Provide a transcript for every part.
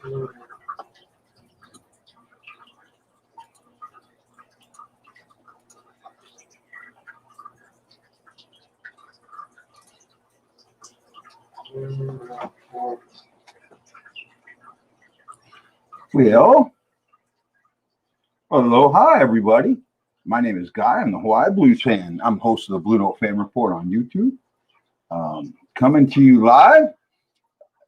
Well, aloha, everybody. My name is Guy. I'm the Hawaii Blues fan. I'm host of the BlueNote Fan Report on YouTube. Coming to you live.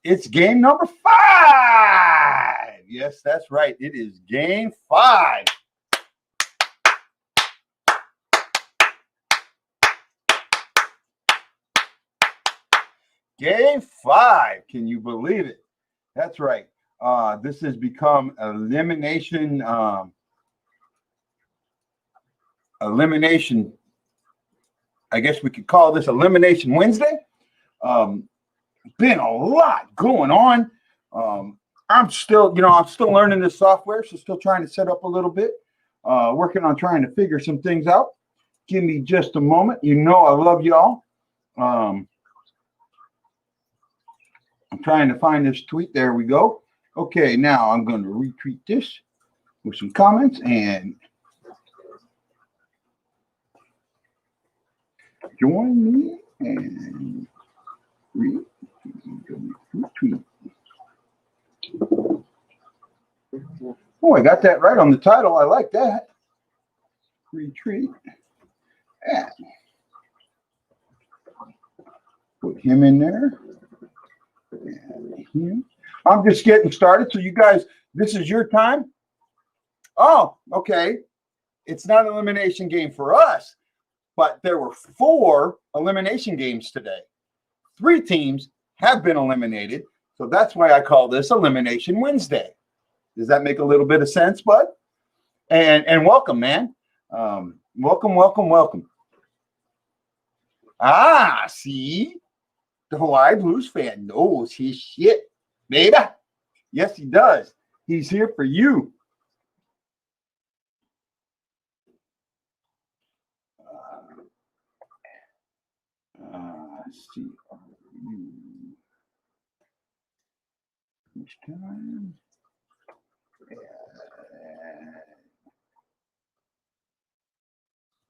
It's game number 5. Yes, that's right. It is game 5. Game 5. Can you believe it? That's right. This has become elimination. Elimination. I guess we could call this Elimination Wednesday. Been a lot going on. I'm still learning this software, so still trying to set up a little bit. Working on trying to figure some things out. Give me just a moment. You know I love y'all. I'm trying to find this tweet. There we go. Okay, now I'm going to retweet this with some comments and join me and retweet. Oh, I got that right on the title. I like that. Retweet. Yeah. Put him in there. And him. I'm just getting started. So you guys, this is your time. Oh, okay. It's not an elimination game for us, but there were 4 elimination games today. 3 teams have been eliminated. So that's why I call this Elimination Wednesday. Does that make a little bit of sense, bud? And welcome, man. Welcome. Ah, see? The Hawaii Blues fan knows his shit, baby. Yes, he does. He's here for you. See. Each time.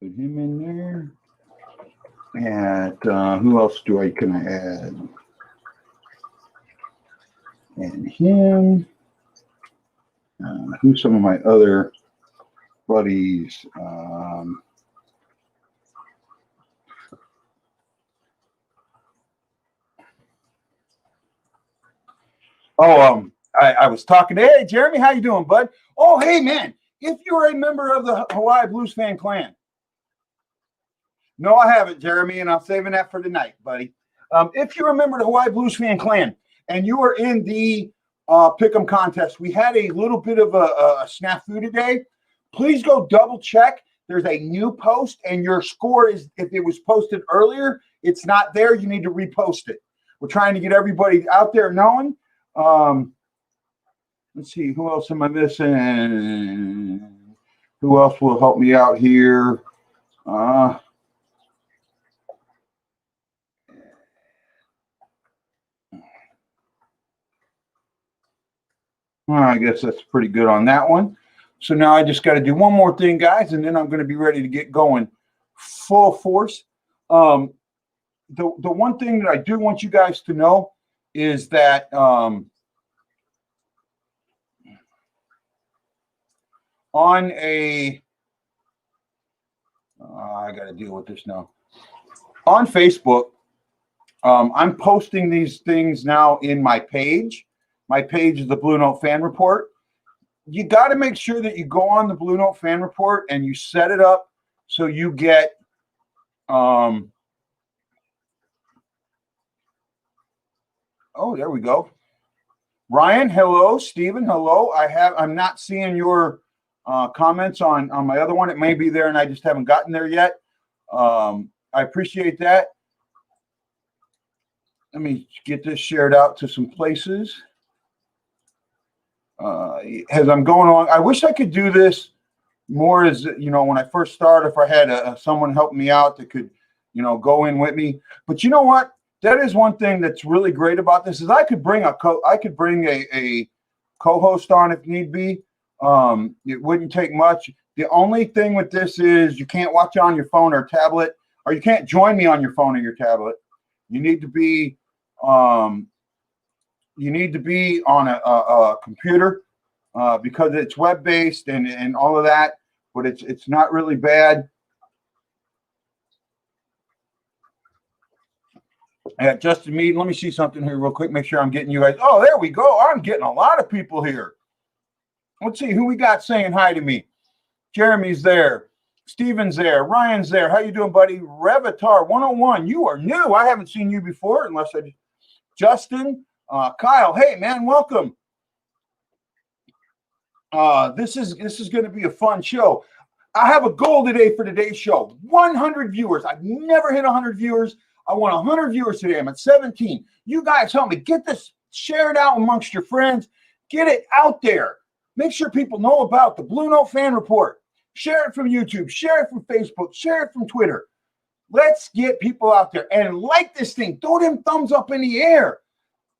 Put him in there. And who else can I add? And him. Who's some of my other buddies? I was talking to, hey, Jeremy, how you doing, bud? Oh, hey, man, if you're a member of the Hawaii Blues fan clan. No, I haven't, Jeremy, and I'm saving that for tonight, buddy. If you're a member of the Hawaii Blues fan clan and you are in the pick'em contest, we had a little bit of a snafu today. Please go double check. There's a new post, and your score is, if it was posted earlier, it's not there. You need to repost it. We're trying to get everybody out there knowing. Let's see, who else am I missing? Who else will help me out here? Well, I guess that's pretty good on that one. So now I just got to do one more thing, guys, and then I'm going to be ready to get going full force. The one thing that I do want you guys to know is that on a I got to deal with this now. On Facebook, I'm posting these things now in my page. My page is the BlueNote Fan Report. You got to make sure that you go on the BlueNote Fan Report and you set it up so you get oh, there we go. Ryan, hello. Steven, hello. I'm not seeing your comments on my other one. It may be there and I just haven't gotten there yet. I appreciate that. Let me get this shared out to some places. As I'm going along, I wish I could do this more as, when I first started, if I had someone help me out that could, go in with me. But you know what? That is one thing that's really great about this is I could bring a co-host on if need be. It wouldn't take much. The only thing with this is you can't watch it on your phone or tablet, or you can't join me on your phone or your tablet. You need to be on a computer because it's web-based and all of that, but it's not really bad. Justin Mead, let me see something here real quick. Make sure I'm getting you guys. Oh, there we go. I'm getting a lot of people here. Let's see who we got saying hi to me. Jeremy's there. Steven's there. Ryan's there. How you doing, buddy? Revitar 101. You are new. I haven't seen you before unless I did. Justin, Kyle. Hey, man, welcome. This is going to be a fun show. I have a goal today for today's show. 100 viewers. I've never hit 100 viewers. I want 100 viewers today. I'm at 17. You guys help me get this shared out amongst your friends. Get it out there. Make sure people know about the BlueNote Fan Report. Share it from YouTube. Share it from Facebook. Share it from Twitter. Let's get people out there and like this thing. Throw them thumbs up in the air.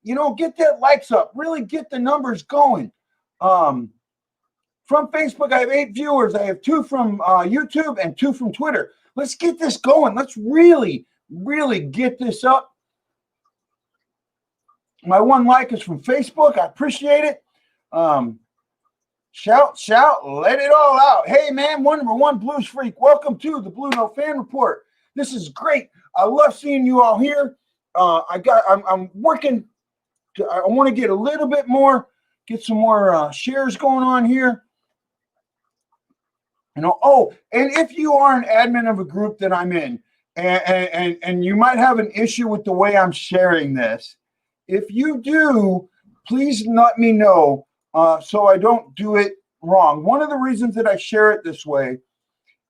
You know, get that likes up. Really get the numbers going. From Facebook, I have 8 viewers. I have 2 from YouTube and 2 from Twitter. Let's get this going. Let's really get this up. My 1 like is from Facebook. I appreciate it. Shout, let it all out. Hey, man, number 1 Blues Freak. Welcome to the BlueNote Fan Report. This is great. I love seeing you all here. I'm working. I want to get a little bit more, get some more shares going on here. You know, oh, and if you are an admin of a group that I'm in, and you might have an issue with the way I'm sharing this, if you do, please let me know so I don't do it wrong. One of the reasons that I share it this way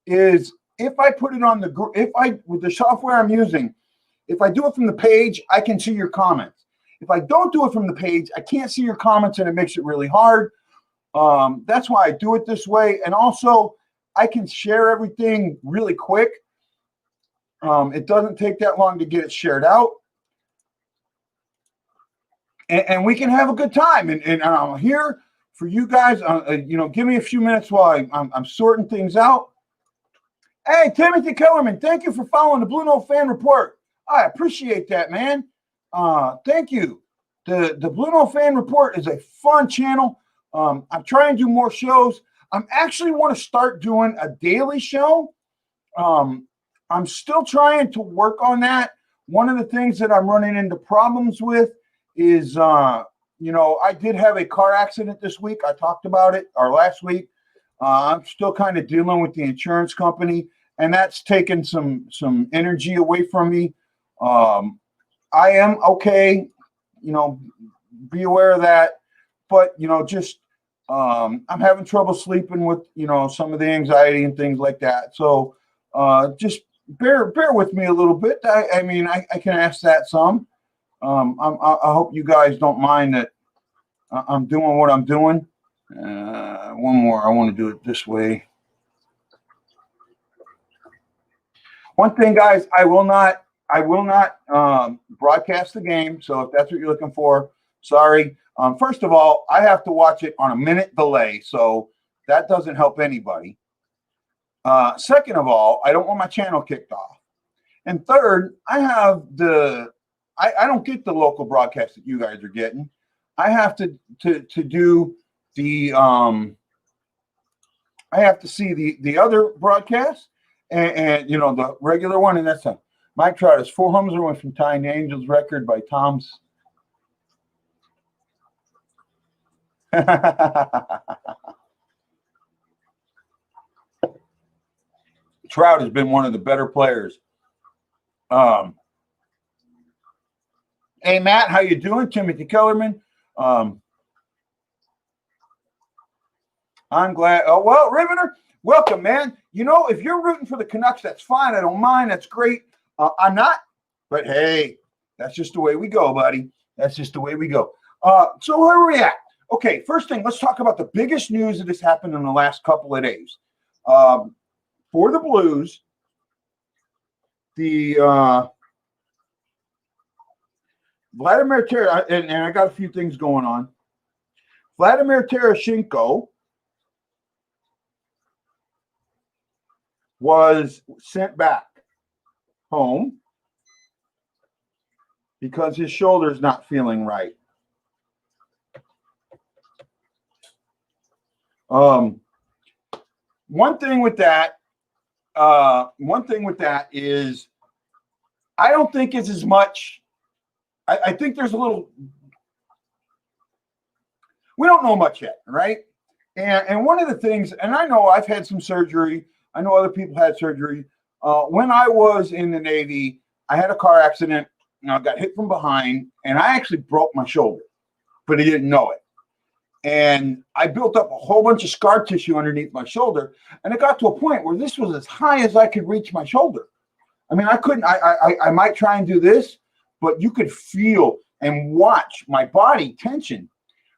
is if I put it on the group, with the software I'm using, if I do it from the page, I can see your comments. If I don't do it from the page, I can't see your comments and it makes it really hard. That's why I do it this way. And also, I can share everything really quick. It doesn't take that long to get it shared out. And we can have a good time. And I'm here for you guys. You know, give me a few minutes while I'm sorting things out. Hey, Timothy Kellerman, thank you for following the BlueNote Fan Report. I appreciate that, man. Thank you. The BlueNote Fan Report is a fun channel. I'm trying to do more shows. I actually want to start doing a daily show. I'm still trying to work on that. One of the things that I'm running into problems with is, you know, I did have a car accident this week. I talked about it, or last week. I'm still kind of dealing with the insurance company, and that's taken some energy away from me. I am okay, you know, be aware of that. But, you know, just I'm having trouble sleeping with, you know, some of the anxiety and things like that. So just bear with me a little bit. I mean, I can ask that some. I hope you guys don't mind that I'm doing what I'm doing. One more. I want to do it this way. One thing, guys, I will not broadcast the game. So if that's what you're looking for, sorry. First of all, I have to watch it on a minute delay, so that doesn't help anybody. Second of all, I don't want my channel kicked off. And third, I don't get the local broadcast that you guys are getting. I have to do the I have to see the other broadcast and you know, the regular one, and that's Mike Trout has 4 homers away from tying the Angels record by Tom's. Trout has been one of the better players. Hey Matt, how you doing? Timothy Kellerman. I'm glad. Oh well, Riveter, welcome, man. You know, if you're rooting for the Canucks, that's fine. I don't mind. That's great. I'm not, but hey, that's just the way we go, buddy. That's just the way we go. So where are we at? Okay, first thing, let's talk about the biggest news that has happened in the last couple of days. For the Blues, the Vladimir Terry, and I got a few things going on. Vladimir Tereshchenko was sent back home because his shoulder's not feeling right. One thing with that is I don't think it's as much. I think there's a little. We don't know much yet, right? And one of the things, and I know I've had some surgery. I know other people had surgery. When I was in the Navy, I had a car accident. And I got hit from behind, and I actually broke my shoulder, but I didn't know it. And I built up a whole bunch of scar tissue underneath my shoulder, and it got to a point where this was as high as I could reach my shoulder. I mean, I couldn't. I might try and do this, but you could feel and watch my body tension.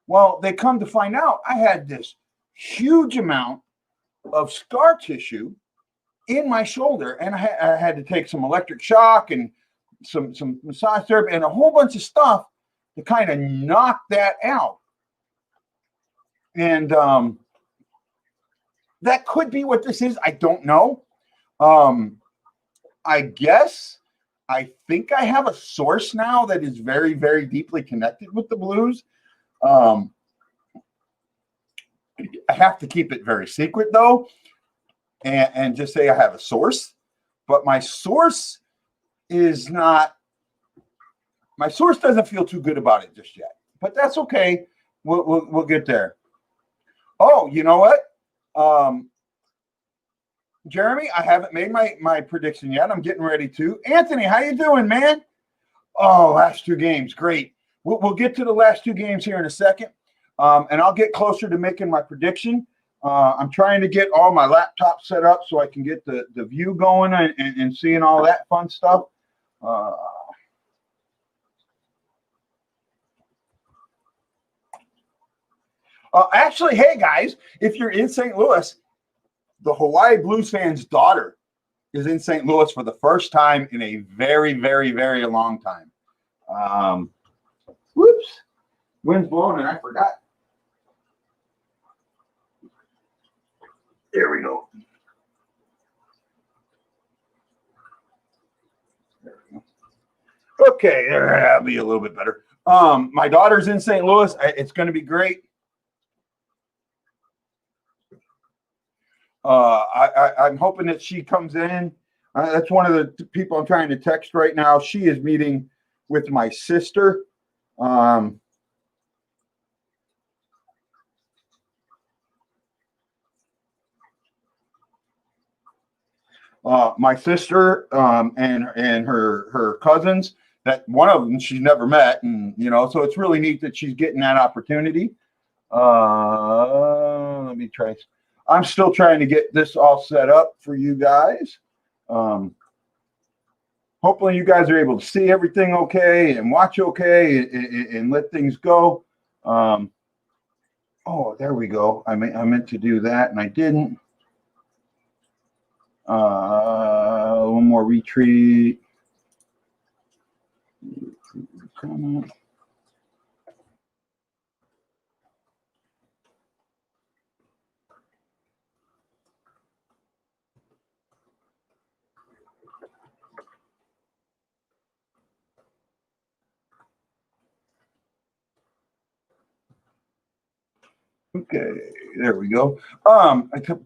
Well, they come to find out I had this huge amount of scar tissue in my shoulder, and I had to take some electric shock and some massage therapy and a whole bunch of stuff to kind of knock that out. And that could be what this is. I don't know. I think I have a source now that is very, very deeply connected with the Blues. I have to keep it very secret, though, and just say I have a source. But my source doesn't feel too good about it just yet. But that's okay. We'll get there. Oh, you know what? Jeremy, I haven't made my prediction yet. I'm getting ready to. Anthony, how you doing, man? Oh, last two games. Great. We'll get to the last two games here in a second. And I'll get closer to making my prediction. I'm trying to get all my laptop set up so I can get the view going and seeing all that fun stuff. Actually, hey, guys, if you're in St. Louis, the Hawaii Blues fan's daughter is in St. Louis for the first time in a very, very, very long time. Whoops. Wind's blowing and I forgot. There we go. Okay, that'll be a little bit better. My daughter's in St. Louis. It's going to be great. I'm hoping that she comes in. That's one of the people I'm trying to text right now. She is meeting with my sister. My sister and her cousins. That one of them she's never met, and so it's really neat that she's getting that opportunity. Let me try. I'm still trying to get this all set up for you guys. Hopefully you guys are able to see everything okay and watch okay and let things go. Oh, there we go. I meant to do that and I didn't. One more retreat. Come on. Okay, there we go. I kept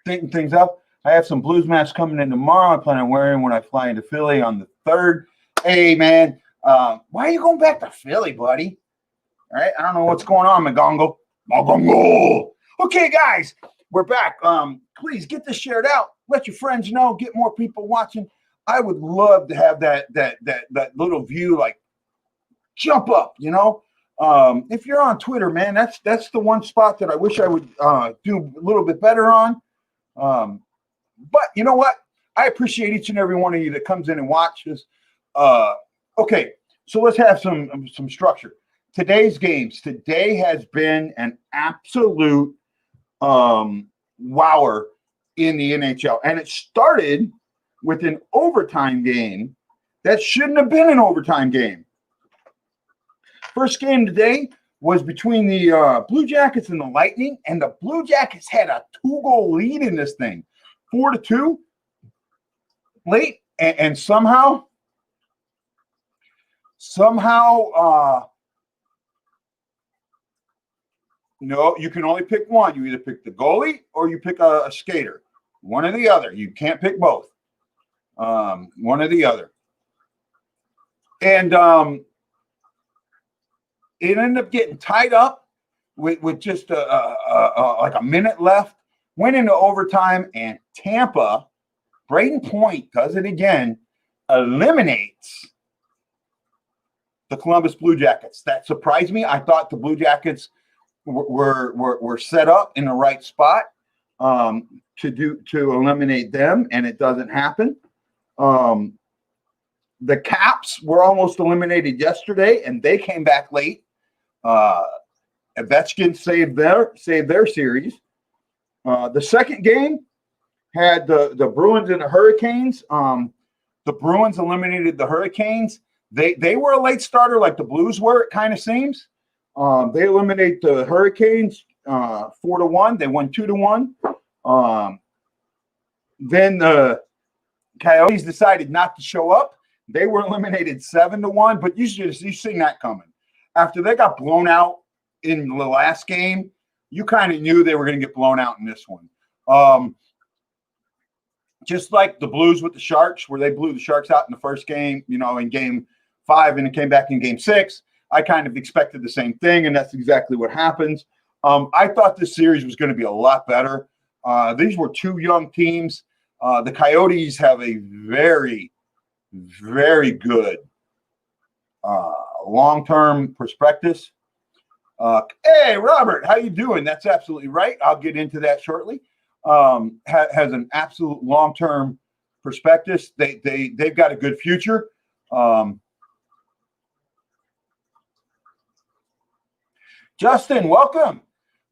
thinking things up. I have some Blues match coming in tomorrow. I plan on wearing when I fly into Philly on the 3rd. Hey, man, why are you going back to Philly, buddy? All right, I don't know what's going on, Magongo. Okay, guys, we're back. Please get this shared out. Let your friends know. Get more people watching. I would love to have that little view like jump up, If you're on Twitter, man, that's the one spot that I wish I would do a little bit better on. But you know what? I appreciate each and every one of you that comes in and watches. Okay, so let's have some structure. Today's games. Today has been an absolute wower in the NHL. And it started with an overtime game that shouldn't have been an overtime game. First game today, was between the Blue Jackets and the Lightning, and the Blue Jackets had a 2-goal lead in this thing, 4-2 late, and somehow, no, you can only pick one. You either pick the goalie or you pick a skater, one or the other. You can't pick both, one or the other. And it ended up getting tied up with just like a minute left. Went into overtime, and Tampa, Braden Point does it again, eliminates the Columbus Blue Jackets. That surprised me. I thought the Blue Jackets were set up in the right spot to eliminate them, and it doesn't happen. The Caps were almost eliminated yesterday, and they came back late. Ovechkin saved their series. The second game had the Bruins and the Hurricanes. The Bruins eliminated the Hurricanes. They were a late starter like the Blues were, it kind of seems. They eliminate the Hurricanes 4-1. They won 2-1. Then the Coyotes decided not to show up. They were eliminated 7-1, but you seen that coming. After they got blown out in the last game, you kind of knew they were going to get blown out in this one. Just like the Blues with the Sharks, where they blew the Sharks out in the first game, in game 5, and it came back in game 6. I kind of expected the same thing, and that's exactly what happens. I thought this series was going to be a lot better. These were two young teams. The Coyotes have a very, very good long-term prospectus. Hey, Robert, how you doing? That's absolutely right. I'll get into that shortly. Has an absolute long-term prospectus. They've got a good future. Justin, welcome.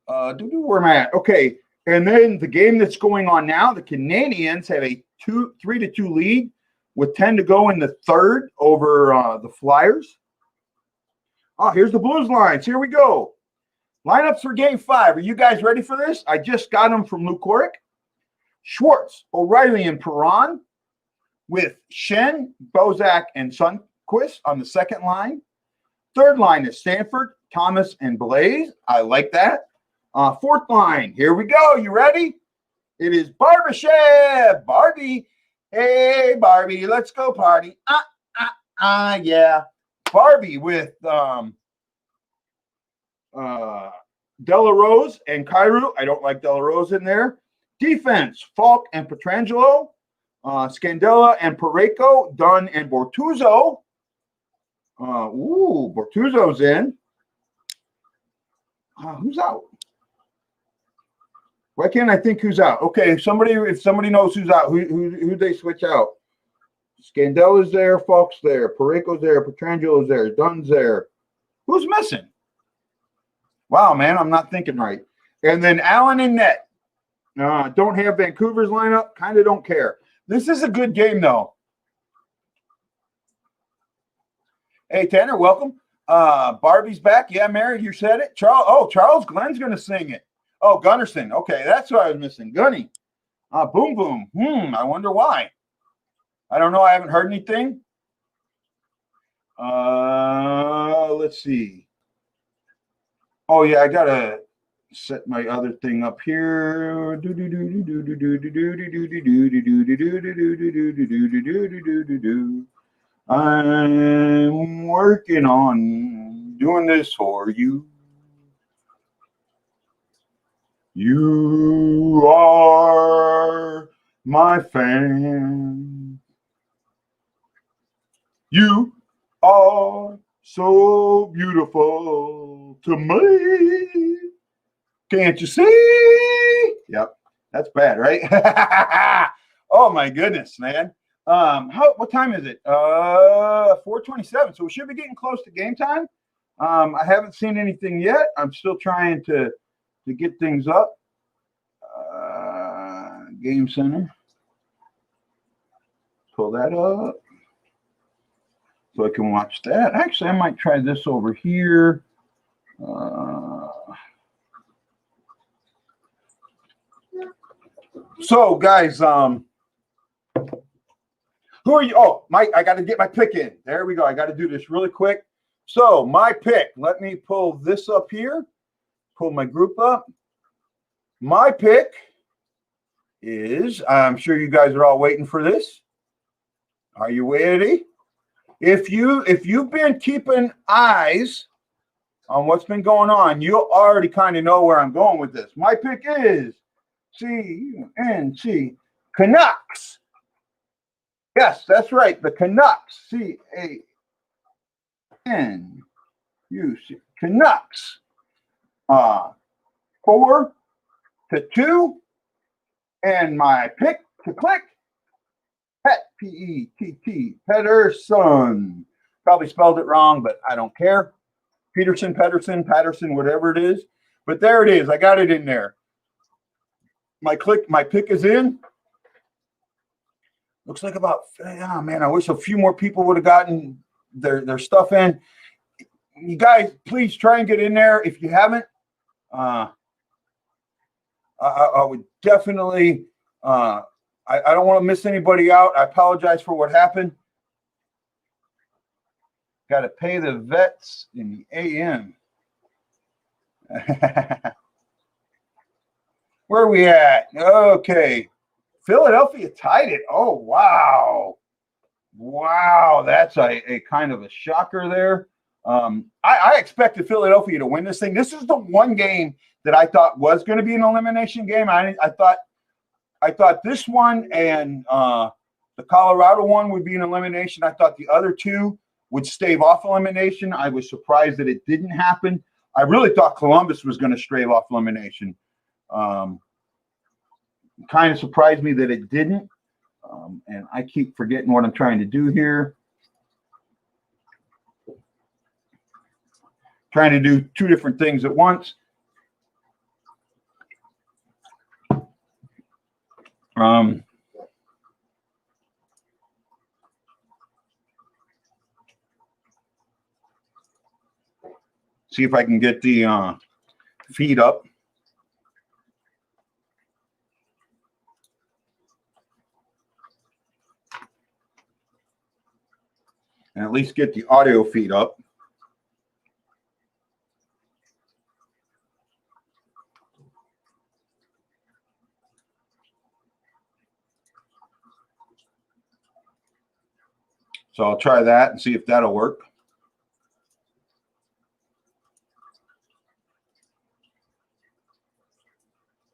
Where am I at? Okay, and then the game that's going on now, the Canadiens have a 3-2 lead with 10 to go in the third over the Flyers. Oh, here's the Blues lines. Here we go. Lineups for Game 5. Are you guys ready for this? I just got them from Luke Korick. Schwartz, O'Reilly, and Perron with Shen, Bozak, and Sundqvist on the second line. Third line is Stanford, Thomas, and Blaze. I like that. Fourth line, here we go. You ready? It is Barbashev. Barbie. Hey, Barbie, let's go party. Yeah. Barbie with Delarose and Kyrou. I don't like Delarose in there. Defense, Falk and Pietrangelo. Scandella and Parayko. Dunn and Bortuzzo. Bortuzzo's in. Who's out? Why can't I think who's out? Okay, if somebody knows who's out, who they switch out? Scandella's there, Falk's there, Parayko's there, Petrangelo's there, Dunn's there. Who's missing? Wow, man, I'm not thinking right. And then Allen and net. Don't have Vancouver's lineup. Kind of don't care. This is a good game, though. Hey, Tanner, welcome. Barbie's back. Yeah, Mary, you said it. Charles Glenn's going to sing it. Oh, Gunnarsson. Okay, that's what I was missing. Gunny. Boom, boom. I wonder why. I don't know. I haven't heard anything. Let's see. Oh, yeah, I got to set my other thing up here. I'm working on doing this for you. You are my fan. You are so beautiful to me. Can't you see? Yep, that's bad, right? Oh my goodness, man. What time is it? 4:27. So we should be getting close to game time. I haven't seen anything yet. I'm still trying to get things up. Game Center. Pull that up so I can watch that. Actually, I might try this over here. So, guys, who are you? Oh, Mike, I got to get my pick in. There we go. I got to do this really quick. So, my pick. Let me pull this up here. Pull my group up. My pick is, I'm sure you guys are all waiting for this. Are you ready? If you've been keeping eyes on what's been going on, you'll already kind of know where I'm going with this. My pick is CUNC Canucks. Yes, that's right. The Canucks. CANUC Canucks. 4-2. And my pick to click. Pet, P-E-T-T, Pettersson. Probably spelled it wrong, but I don't care. Patterson, whatever it is. But there it is. I got it in there. My pick is in. Looks like about, oh man, I wish a few more people would have gotten their stuff in. You guys, please try and get in there. If you haven't, I would definitely, I don't want to miss anybody out. I apologize for what happened. Got to pay the vets in the AM. Where are we at? Okay. Philadelphia tied it. Oh, wow. Wow, that's a kind of a shocker there. I expected Philadelphia to win this thing. This is the one game that I thought was going to be an elimination game. I thought this one and the Colorado one would be an elimination. I thought the other two would stave off elimination. I was surprised that it didn't happen. I really thought Columbus was going to stave off elimination. Kind of surprised me that it didn't. And I keep forgetting what I'm trying to do here. Trying to do two different things at once. See if I can get the feed up. And at least get the audio feed up. So I'll try that and see if that'll work.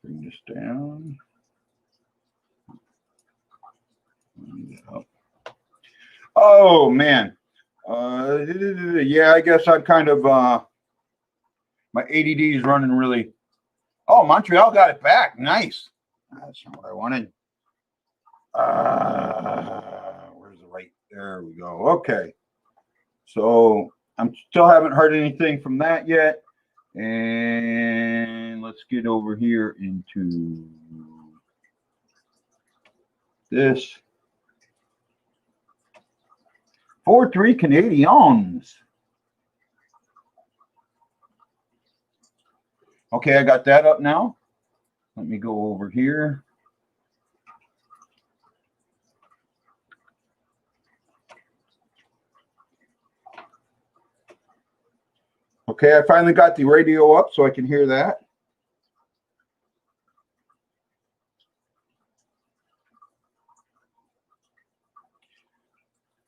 Bring this down. Oh, man. Yeah, I guess I'm kind of, my ADD is running really. Oh, Montreal got it back. Nice. That's not what I wanted. Where's the right? There we go. Okay. So I'm still haven't heard anything from that yet. And let's get over here into this. 4-3 Canadiens. Okay, I got that up now. Let me go over here. Okay, I finally got the radio up so I can hear that.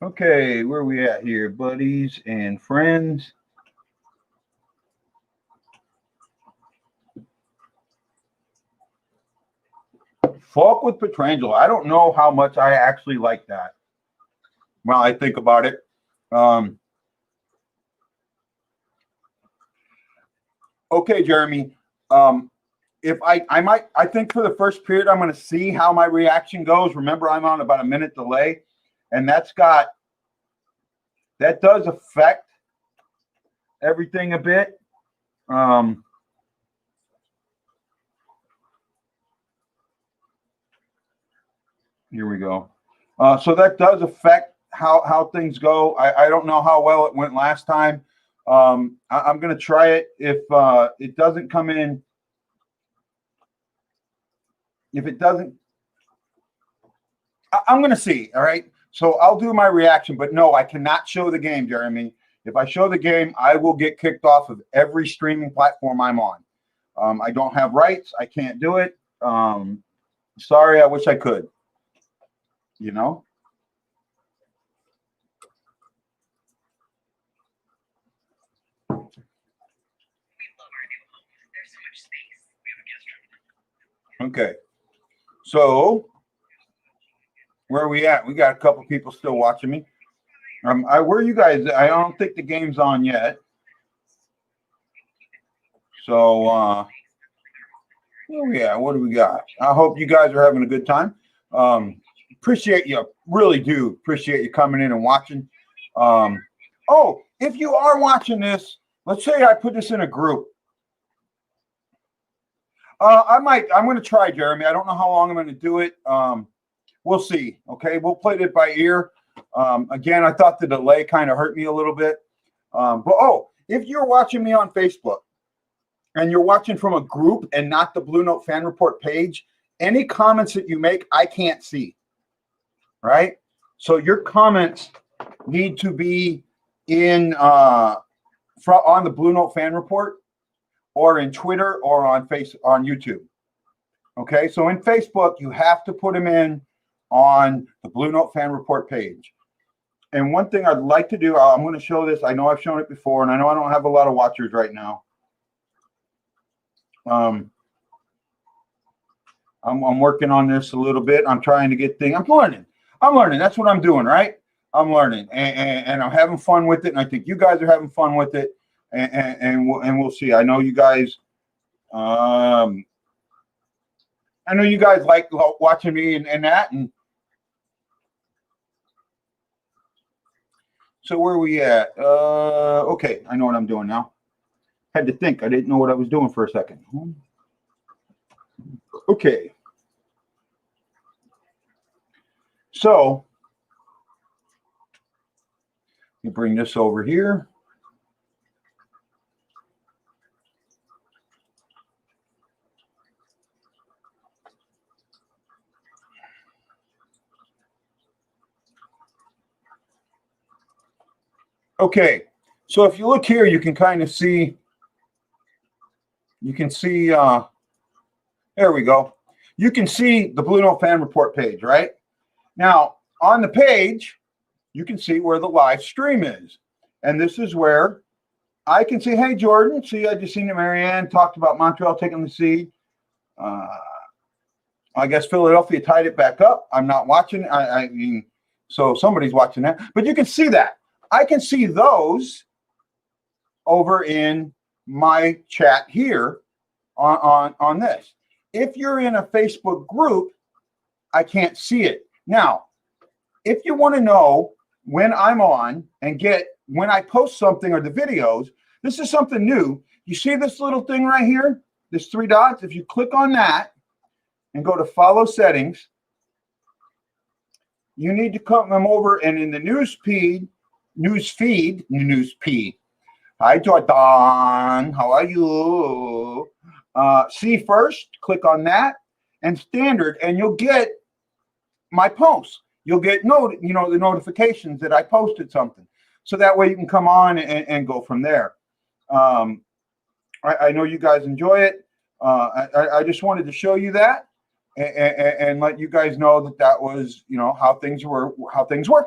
Okay, where are we at here, buddies and friends? Falk with Pietrangelo. I don't know how much I actually like that. Well, I think about it. Okay, Jeremy. If I think for the first period, I'm going to see how my reaction goes. Remember, I'm on about a minute delay, and that does affect everything a bit. Here we go. So that does affect how things go. I don't know how well it went last time, I'm going to try it. If it doesn't come in, if it doesn't, I'm going to see. All right. So I'll do my reaction, but no, I cannot show the game, Jeremy. If I show the game, I will get kicked off of every streaming platform I'm on. I don't have rights. I can't do it. Sorry, I wish I could. You know? Okay. So where are we at? We got a couple people still watching me. Where are you guys? I don't think the game's on yet. So where we at? What do we got? I hope you guys are having a good time. Appreciate you. Really do appreciate you coming in and watching. Oh, if you are watching this, let's say I put this in a group. I'm going to try, Jeremy. I don't know how long I'm going to do it. We'll see. Okay. We'll play it by ear. Again, I thought the delay kind of hurt me a little bit. But if you're watching me on Facebook and you're watching from a group and not the BlueNote Fan Report page, any comments that you make, I can't see. Right? So your comments need to be in on the BlueNote Fan Report, or in Twitter, or on YouTube. Okay, so in Facebook, you have to put them in on the BlueNote Fan Report page. And one thing I'd like to do, I'm going to show this. I know I've shown it before, and I know I don't have a lot of watchers right now. I'm working on this a little bit. I'm trying to get things. I'm learning. That's what I'm doing, right? I'm learning, and I'm having fun with it. And I think you guys are having fun with it. And we'll see. I know you guys. I know you guys like watching me and that. And so where are we at? Okay, I know what I'm doing now. Had to think. I didn't know what I was doing for a second. Okay. So you bring this over here. Okay, so if you look here, you can kind of see, there we go. You can see the BlueNote Fan Report page, right? Now, on the page, you can see where the live stream is. And this is where I can see, hey, Jordan, see, I just seen that Marianne talked about Montreal taking the seed. I guess Philadelphia tied it back up. I'm not watching. I mean, so somebody's watching that. But you can see that. I can see those over in my chat here on this. If you're in a Facebook group, I can't see it. Now, if you want to know when I'm on and get when I post something or the videos, this is something new. You see this little thing right here, this 3 dots? If you click on that and go to follow settings, you need to come over and in the news feed. Hi, Jordan. How are you? See first, click on that and standard, and you'll get my posts. You'll get the notifications that I posted something. So that way you can come on and go from there. I know you guys enjoy it. I just wanted to show you that and let you guys know that was, how things work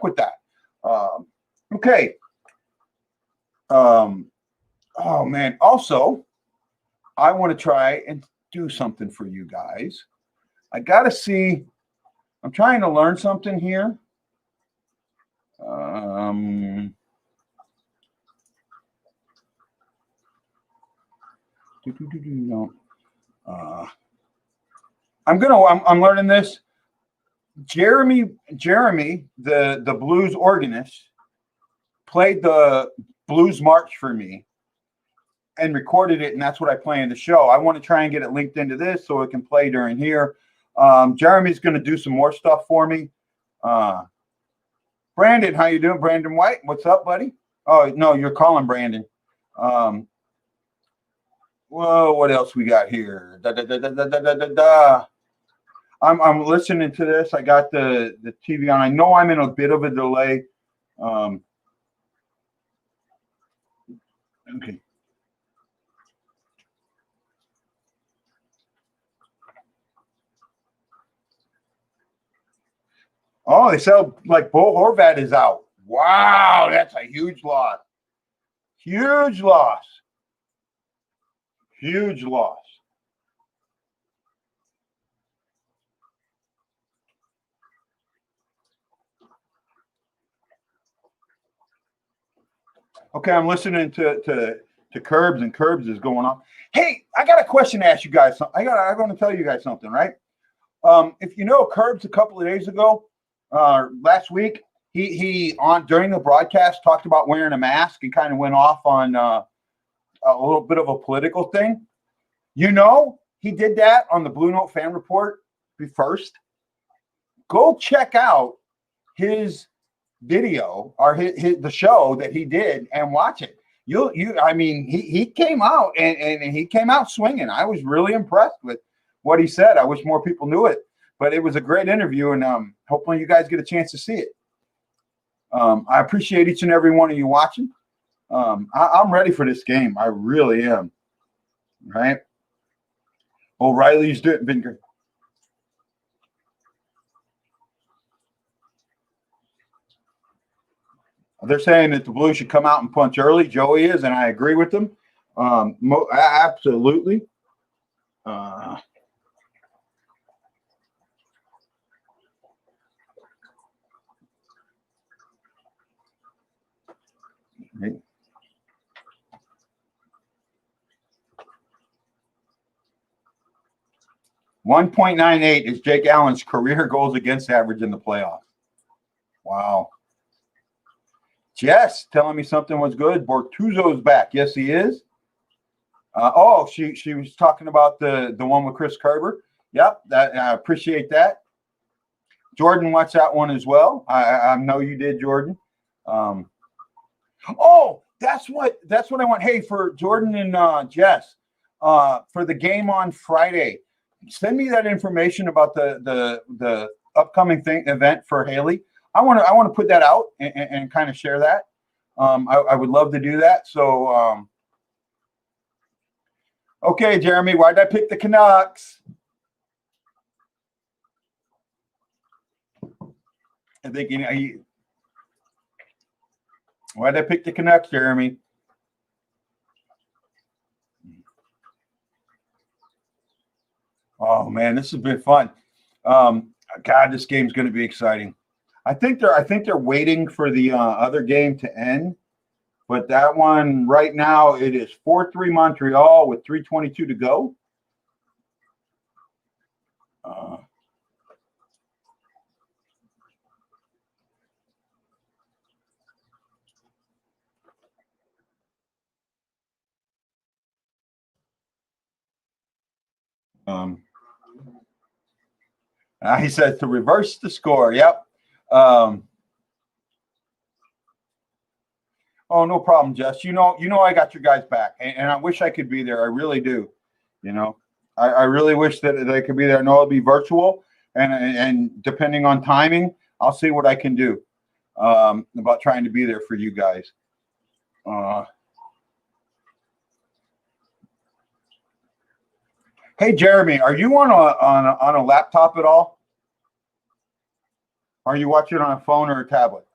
with that. Okay. Oh man. Also, I want to try and do something for you guys. I got to see. I'm trying to learn something here. No. I'm learning this. Jeremy, the blues organist, played the blues march for me and recorded it, and that's what I play in the show. I want to try and get it linked into this so it can play during here. Jeremy's going to do some more stuff for me. Brandon, how you doing? Brandon White, what's up, buddy? Oh, no, you're calling Brandon. Whoa, what else we got here? I'm listening to this. I got the TV on. I know I'm in a bit of a delay. Okay. Oh, they sell like Bo Horvat is out. Wow, that's a huge loss. Huge loss. Huge loss. Okay, I'm listening to Curbs, and Curbs is going on. Hey, I got a question to ask you guys. I'm going to tell you guys something, right? If you know Curbs, a couple of days ago, last week, he on during the broadcast talked about wearing a mask and kind of went off on a little bit of a political thing. You know, he did that on the BlueNote Fan Report first. Go check out his video or the show that he did and watch it. I mean, he came out and he came out swinging. I was really impressed with what he said. I wish more people knew it, but it was a great interview, and hopefully you guys get a chance to see it. I appreciate each and every one of you watching. I'm ready for this game. I really am. Right? O'Reilly's been good. They're saying that the Blues should come out and punch early. Joey is, and I agree with them. Absolutely. 1.98 is Jake Allen's career goals against average in the playoffs. Wow. Jess telling me something was good. Bortuzzo's back. Yes, he is. She was talking about the one with Chris Kerber. Yep, I appreciate that. Jordan watched that one as well. I know you did, Jordan. That's what I want. Hey, for Jordan and Jess, for the game on Friday, send me that information about the upcoming event for Haley. I want to put that out and kind of share that. I would love to do that. So, okay, Jeremy, why did I pick the Canucks? I think why did I pick the Canucks, Jeremy? Oh man, this has been fun. God, this game's going to be exciting. I think they're waiting for the other game to end, but that one right now it is 4-3 Montreal with 3:22 to go. He says to reverse the score. Yep. Oh, no problem, Jess. You know, I got your guys back, and I wish I could be there. I really do. You know, I really wish that I could be there. I know it'll be virtual, and depending on timing, I'll see what I can do about trying to be there for you guys. Hey, Jeremy, are you on a laptop at all? Are you watching on a phone or a tablet?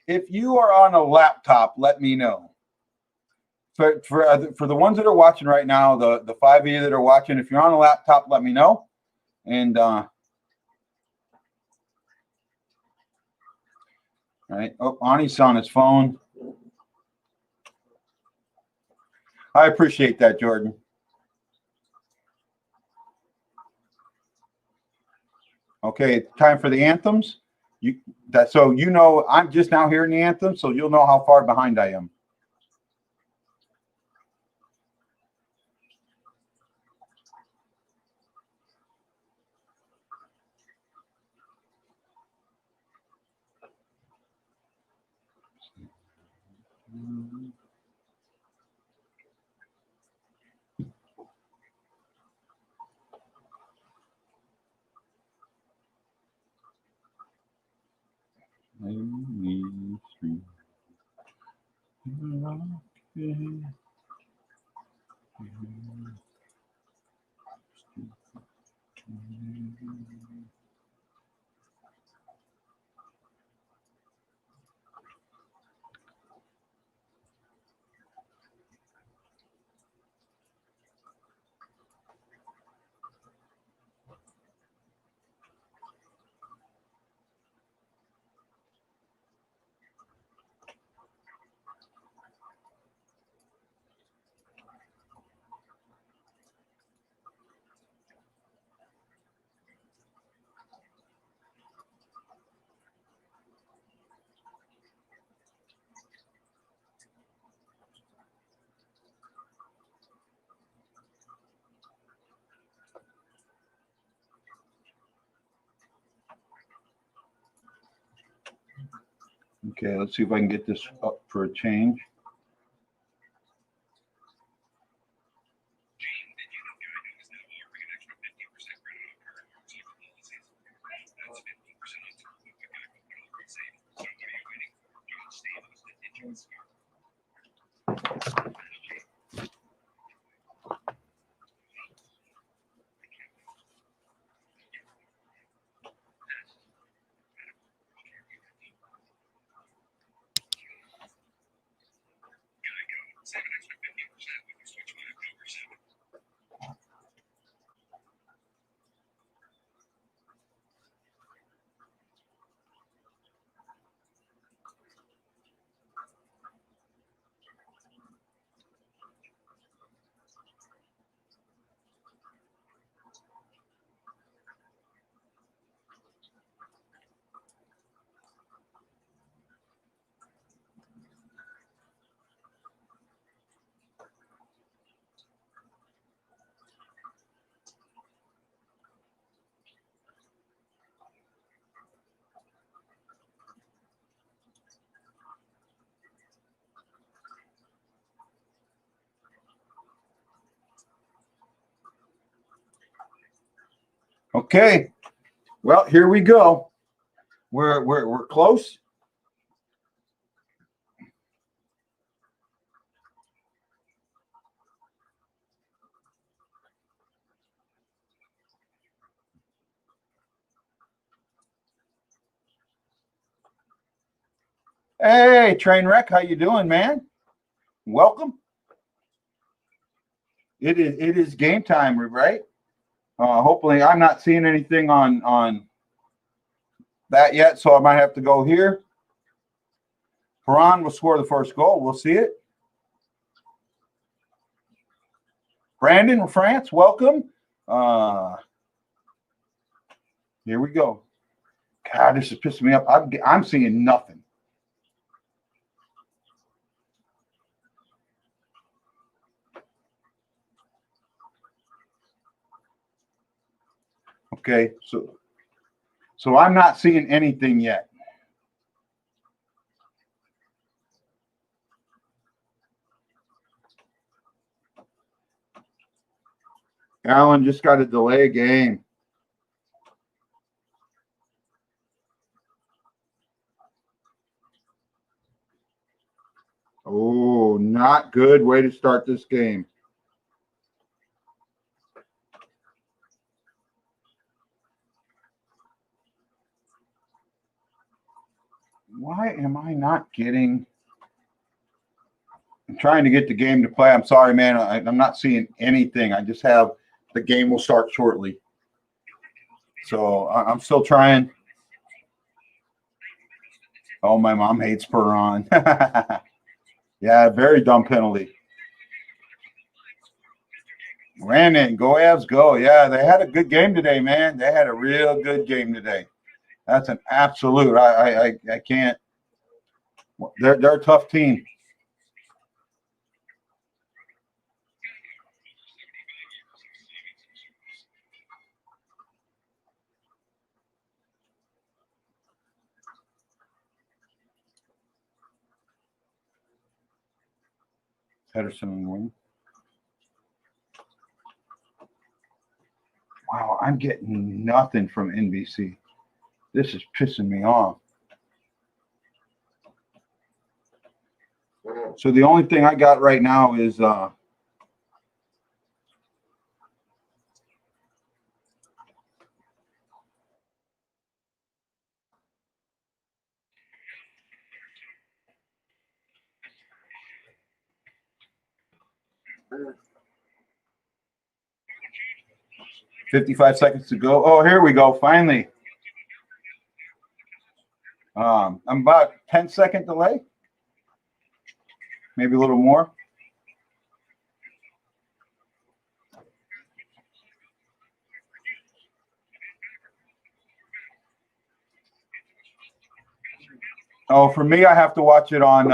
If you are on a laptop, let me know. For the ones that are watching right now, the 5 of you that are watching, if you're on a laptop, let me know. And right. Oh, Ani's on his phone. I appreciate that, Jordan. Okay, time for the anthems. I'm just now hearing the anthem, so you'll know how far behind I am. Okay, let's see if I can get this up for a change. Okay, well, here we go. We're close. Hey, Trainwreck, how you doing, man? Welcome. It is game time, right? Hopefully, I'm not seeing anything on that yet, so I might have to go here. Perron will score the first goal. We'll see it. Brandon from France, welcome. Here we go. God, this is pissing me up. I'm seeing nothing. Okay, so I'm not seeing anything yet. Alan just got to delay a game. Oh, not good way to start this game. Why am I not getting? I'm trying to get the game to play. I'm sorry, man. I'm not seeing anything. I just have the game will start shortly. So I'm still trying. Oh, my mom hates Perron. Yeah, very dumb penalty. Ran it. Go Avs, go. Yeah, they had a good game today, man. They had a real good game today. That's an absolute. I can't. They're a tough team. Pedersen win. Wow, I'm getting nothing from NBC. This is pissing me off. So the only thing I got right now is 55 seconds to go. Oh, here we go. Finally. I'm about 10-second delay. Maybe a little more. Oh, for me, I have to watch it on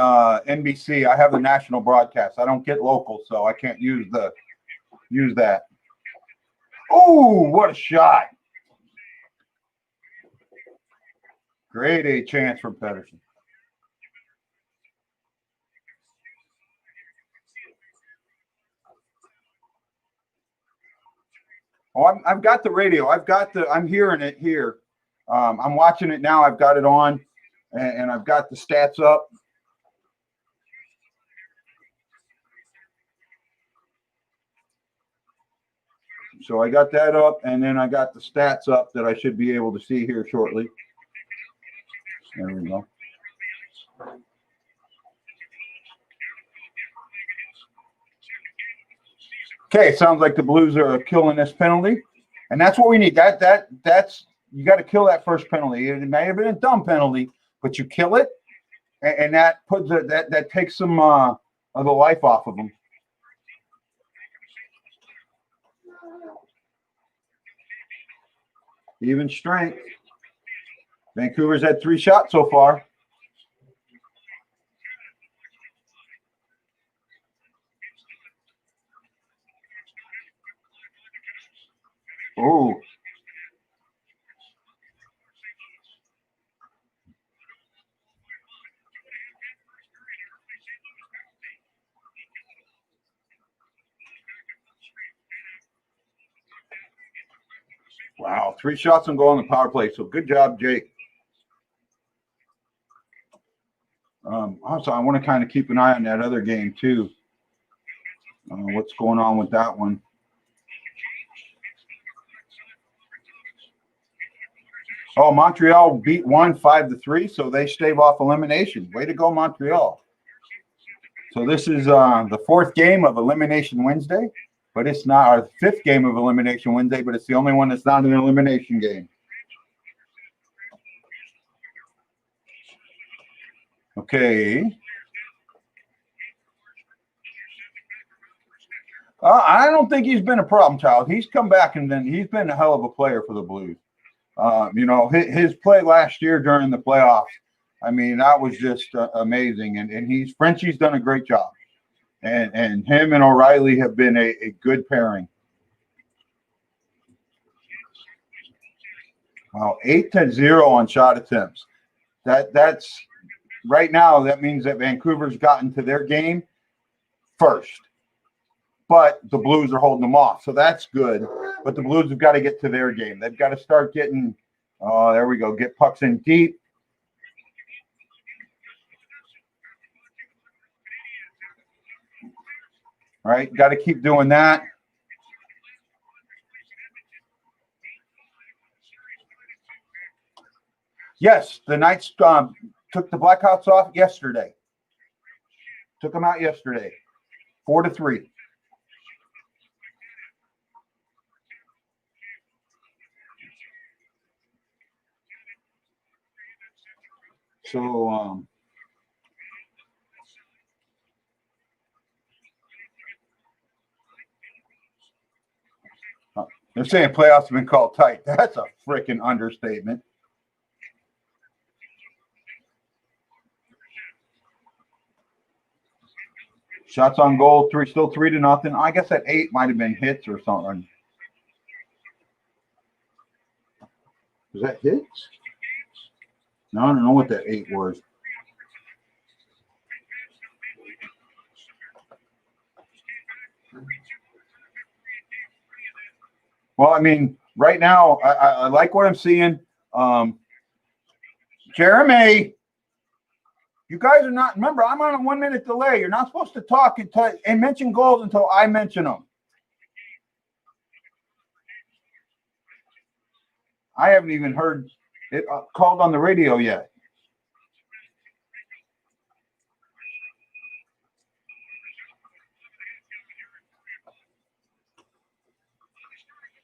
NBC. I have the national broadcast. I don't get local, so I can't use that. Oh, what a shot. Great A chance from Pedersen. Oh, I've got the radio. I'm hearing it here. I'm watching it now. I've got it on, and I've got the stats up. So I got that up, and then I got the stats up that I should be able to see here shortly. There we go. Okay, sounds like the Blues are killing this penalty, and that's what we need. That's you got to kill that first penalty. It may have been a dumb penalty, but you kill it, and that puts that takes some of the life off of them. Even strength. Vancouver's had 3 shots so far. Oh. Wow, 3 shots on goal on the power play. So good job, Jake. Also, I want to kind of keep an eye on that other game too. What's going on with that one? Oh, Montreal won 5-3, so they stave off elimination. Way to go, Montreal. So this is the 4th game of Elimination Wednesday, but it's not our 5th game of Elimination Wednesday, but it's the only one that's not an elimination game. Okay. I don't think he's been a problem child. He's come back, and then he's been a hell of a player for the Blues. His play last year during the playoffs, I mean, that was just amazing. And Frenchie's done a great job. And him and O'Reilly have been a good pairing. Wow, 8-0 on shot attempts. That's right now. That means that Vancouver's gotten to their game first, but the Blues are holding them off, so that's good. But the Blues have got to get to their game. They've got to start getting. There we go. Get pucks in deep. All right, got to keep doing that. Yes, the Knights took the Blackhawks off yesterday. Took them out yesterday, 4-3. So they're saying playoffs have been called tight. That's a freaking understatement. Shots on goal, still 3-0. I guess that 8 might have been hits or something. Was that hits? No, I don't know what that 8 was. Well, I mean, right now, I like what I'm seeing. Jeremy, You guys are not, remember, I'm on a 1 minute delay. You're not supposed to talk and mention goals until I mention them. I haven't even heard it called on the radio yet.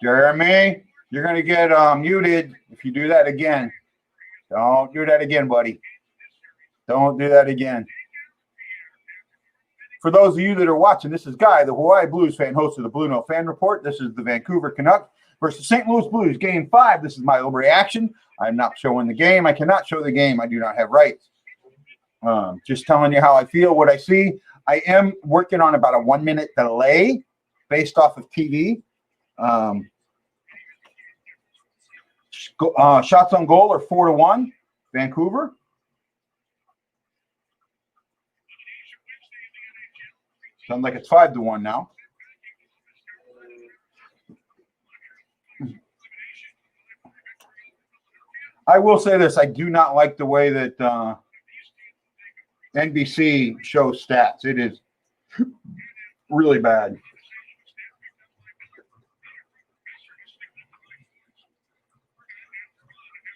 Jeremy, you're going to get muted if you do that again. Don't do that again, buddy. Don't do that again. For those of you that are watching, this is Guy, the Hawaii Blues fan, host of the BlueNote Fan Report. This is the Vancouver Canucks versus St. Louis Blues, Game 5. This is my overreaction. I'm not showing the game. I cannot show the game. I do not have rights. Just telling you how I feel, what I see. I am working on about a 1 minute delay based off of TV. Shots on goal are 4-1, Vancouver. Sounds like it's 5-1 now. I will say this. I do not like the way that NBC shows stats. It is really bad.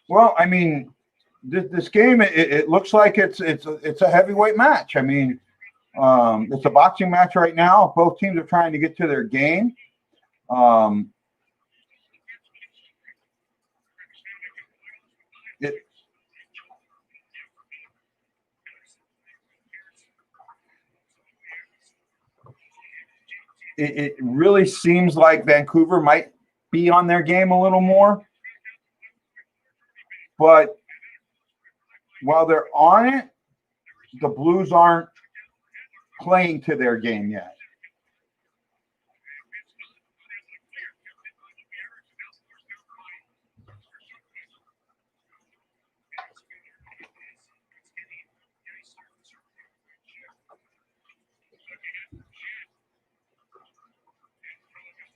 Well, I mean, this game, it looks like it's a heavyweight match. I mean, it's a boxing match right now. Both teams are trying to get to their game. It really seems like Vancouver might be on their game a little more. But while they're on it, the Blues aren't playing to their game yet.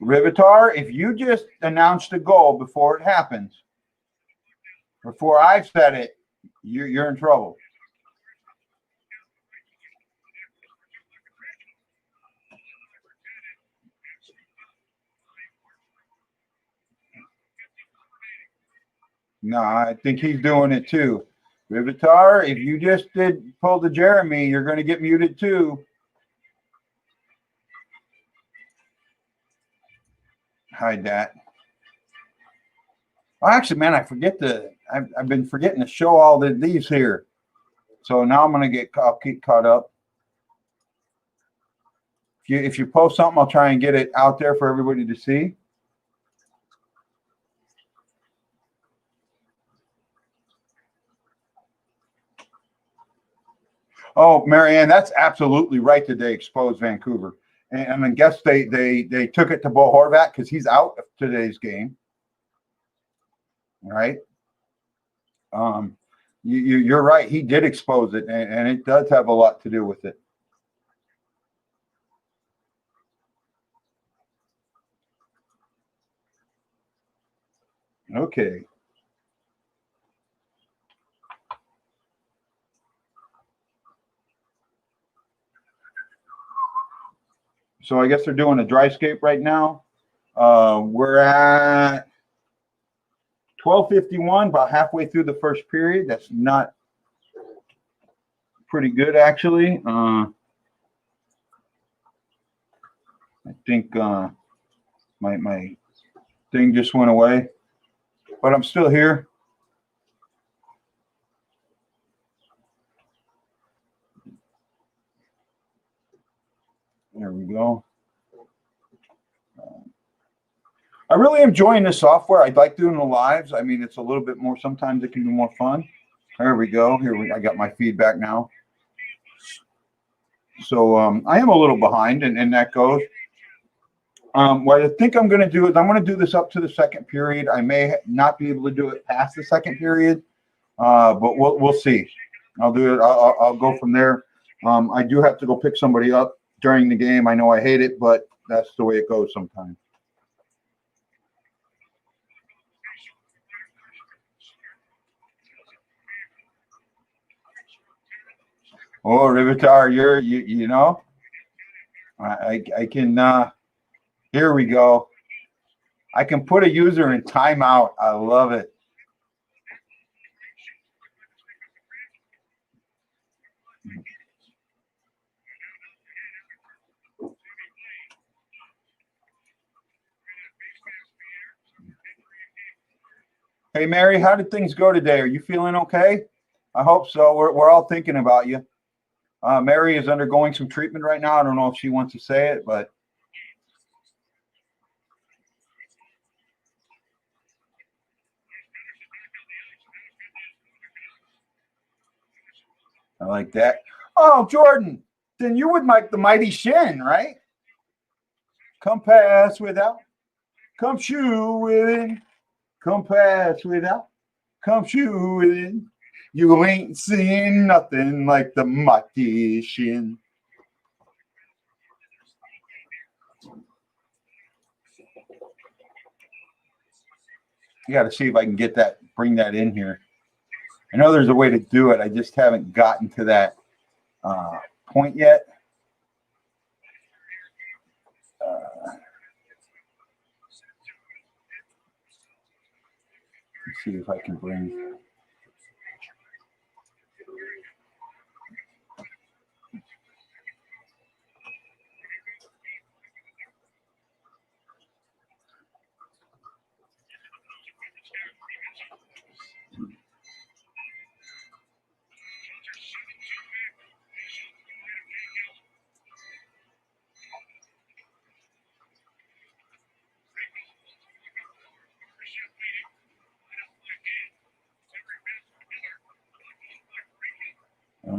Rivitar, if you just announced a goal before it happens, before I've said it, you're in trouble. No, I think he's doing it too. Rivitar, if you just pull the Jeremy, you're going to get muted too. Hide that. Well, actually, man, I've been forgetting to show all these here. So now I'm going to I'll keep caught up. If you post something, I'll try and get it out there for everybody to see. Oh, Marianne, that's absolutely right that they exposed Vancouver. And I guess they took it to Bo Horvat because he's out of today's game. Right? You're right. He did expose it, and it does have a lot to do with it. Okay. So I guess they're doing a dryscape right now. We're at 12:51, about halfway through the first period. That's not pretty good, actually. I think my thing just went away, but I'm still here. There we go. I really am enjoying this software. I like doing the lives. I mean, it's a little bit more, sometimes it can be more fun. There we go. I got my feedback now. So I am a little behind, and that goes. What I think I'm going to do is I'm going to do this up to the second period. I may not be able to do it past the second period, but we'll see. I'll do it. I'll go from there. I do have to go pick somebody up during the game. I know I hate it, but that's the way it goes sometimes. Oh, Rivitar, you know, I can, here we go. I can put a user in timeout. I love it. Hey, Mary, how did things go today? Are you feeling okay? I hope so. We're all thinking about you. Mary is undergoing some treatment right now. I don't know if she wants to say it, but I like that. Oh, Jordan, then you would like the mighty Shin, right? Come pass without, come shoot within, come pass without, come shoot within. You ain't seen nothing like the mighty Shin. You got to see if I can get that, bring that in here. I know there's a way to do it. I just haven't gotten to that point yet. Let's see if I can bring.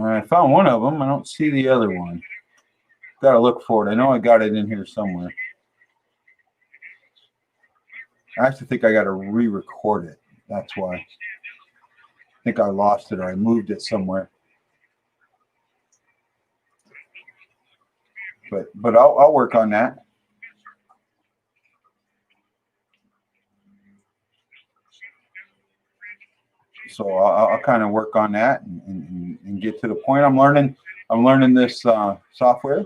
I found one of them. I don't see the other one. Got to look for it. I know I got it in here somewhere. I actually think I got to re-record it. That's why. I think I lost it or I moved it somewhere. But I'll work on that. So I'll kind of work on that and get to the point. I'm learning this software.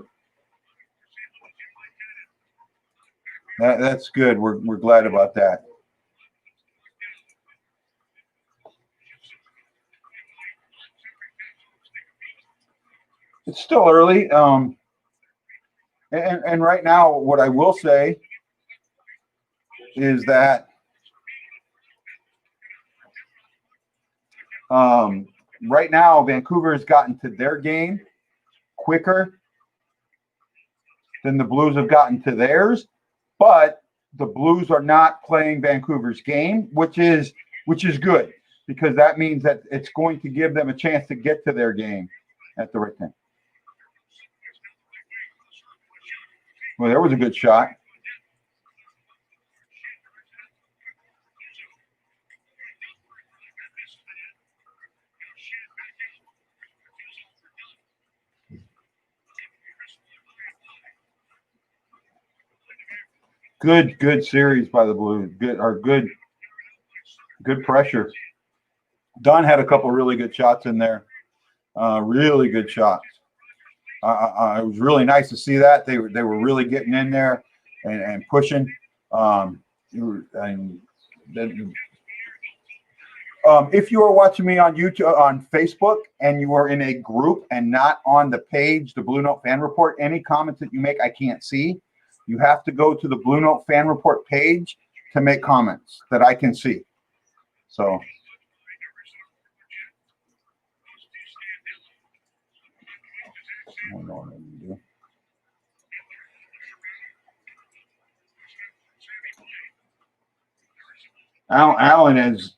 That's good. We're glad about that. It's still early. And right now, what I will say is that right now, Vancouver has gotten to their game quicker than the Blues have gotten to theirs, but the Blues are not playing Vancouver's game, which is good because that means that it's going to give them a chance to get to their game at the right time. Well, there was a good shot. Good series by the Blues. Good pressure. Don had a couple of really good shots in there. Really good shots. It was really nice to see that they were really getting in there and pushing. If you are watching me on YouTube, on Facebook, and you are in a group and not on the page, the Blue Note Fan Report, any comments that you make, I can't see. You have to go to the Blue Note Fan Report page to make comments that I can see. So. Alan has,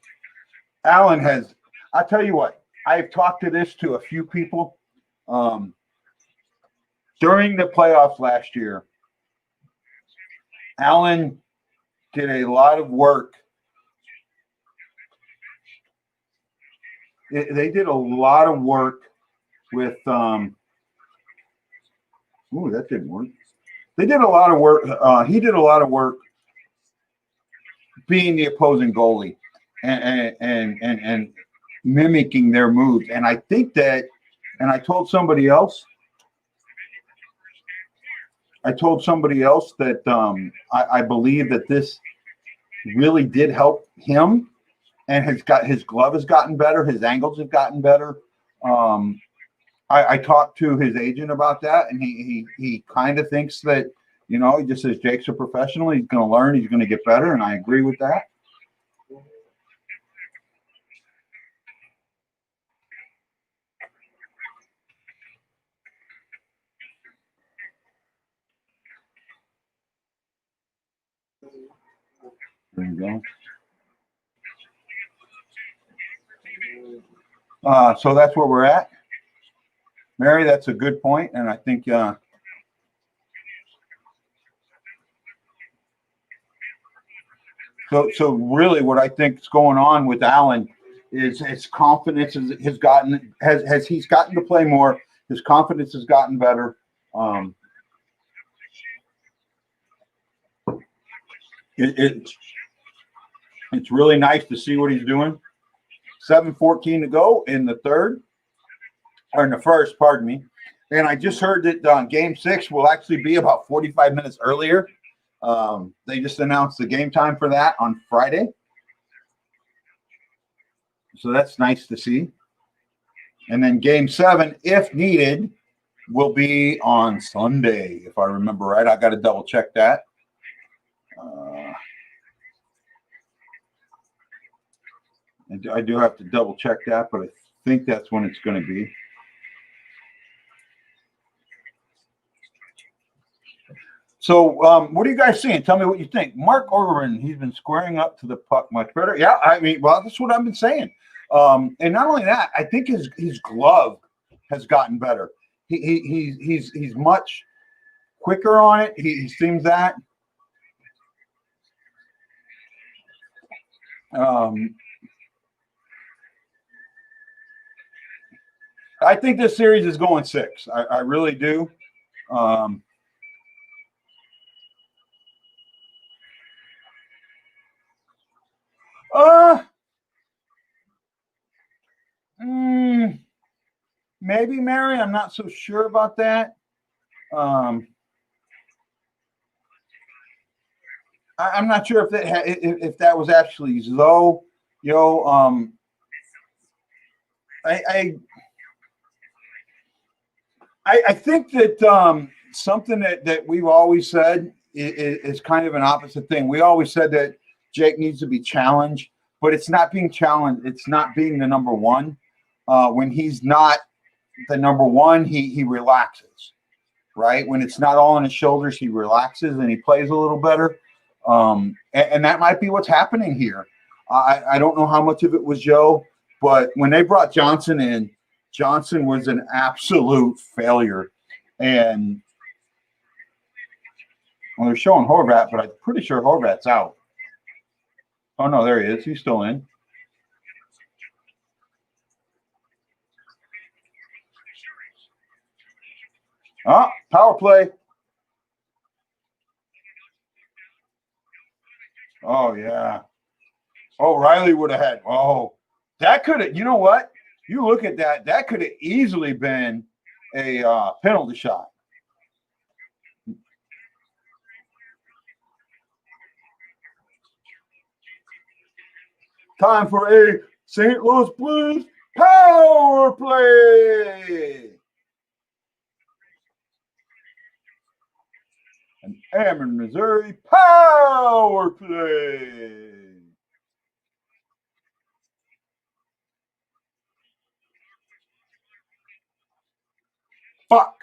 I'll tell you what, I've talked to a few people during the playoffs last year. Alan did a lot of work. They did a lot of work with, that didn't work. They did a lot of work. He did a lot of work being the opposing goalie and mimicking their moves. And I think that And I told somebody else that I believe that this really did help him, and his glove has gotten better, his angles have gotten better. I talked to his agent about that, and he kind of thinks that, he just says Jake's a professional. He's going to learn. He's going to get better, and I agree with that. There you go. So that's where we're at. Mary, that's a good point, and I think so really what I think is going on with Allen is his confidence has gotten he's gotten to play more. His confidence has gotten better. It's really nice to see what he's doing. 7:14 to go in the third, or in the first, pardon me. And I just heard that Game 6 will actually be about 45 minutes earlier. They just announced the game time for that on Friday. So that's nice to see. And then Game 7, if needed, will be on Sunday, if I remember right. I got to double check that. I do have to double check that, but I think that's when it's going to be. So what are you guys seeing? Tell me what you think. Mark Orban, he's been squaring up to the puck much better. Yeah, I mean, well, that's what I've been saying. And not only that, I think his glove has gotten better. He's much quicker on it. He seems that. I think this series is going 6. I really do. Maybe, Mary. I'm not so sure about that. I'm not sure if that was actually Zoe. I think that something that we've always said is kind of an opposite thing. We always said that Jake needs to be challenged, but it's not being challenged. It's not being the number one. When he's not the number one, he relaxes, right? When it's not all on his shoulders, he relaxes and he plays a little better. And that might be what's happening here. I don't know how much of it was Joe, but when they brought Johnson in, Johnson was an absolute failure. And they're showing Horvat, but I'm pretty sure Horvat's out. Oh, no, there he is. He's still in. Oh, power play. Oh, yeah. Oh, Riley would have had. Oh, that could have. You know what? You look at that. That could have easily been a penalty shot. Time for a St. Louis Blues power play. An Amherst, Missouri power play. Fuck.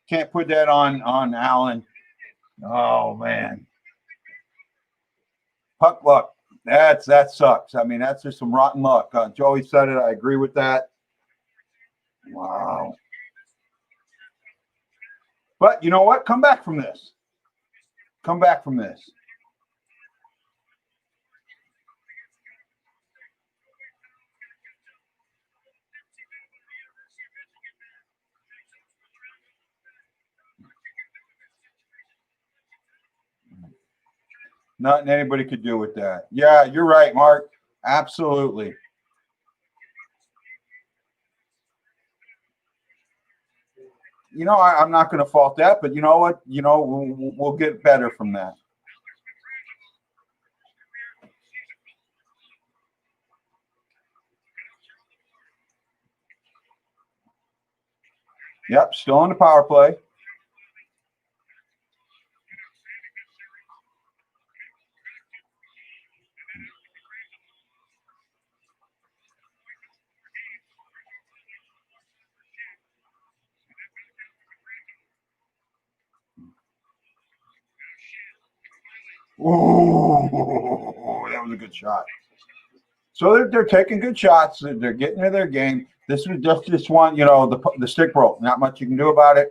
Can't put that on Allen. Oh, man. Puck luck. That sucks. I mean, that's just some rotten luck. Joey said it. I agree with that. Wow. But you know what? Come back from this. Come back from this. Nothing anybody could do with that. Yeah, you're right, Mark. Absolutely. You know, I'm not going to fault that, but you know what? You know, we'll get better from that. Yep, still on the power play. Ooh, that was a good shot. So they're taking good shots. They're getting to their game. This was just one, you know, the stick broke. Not much you can do about it.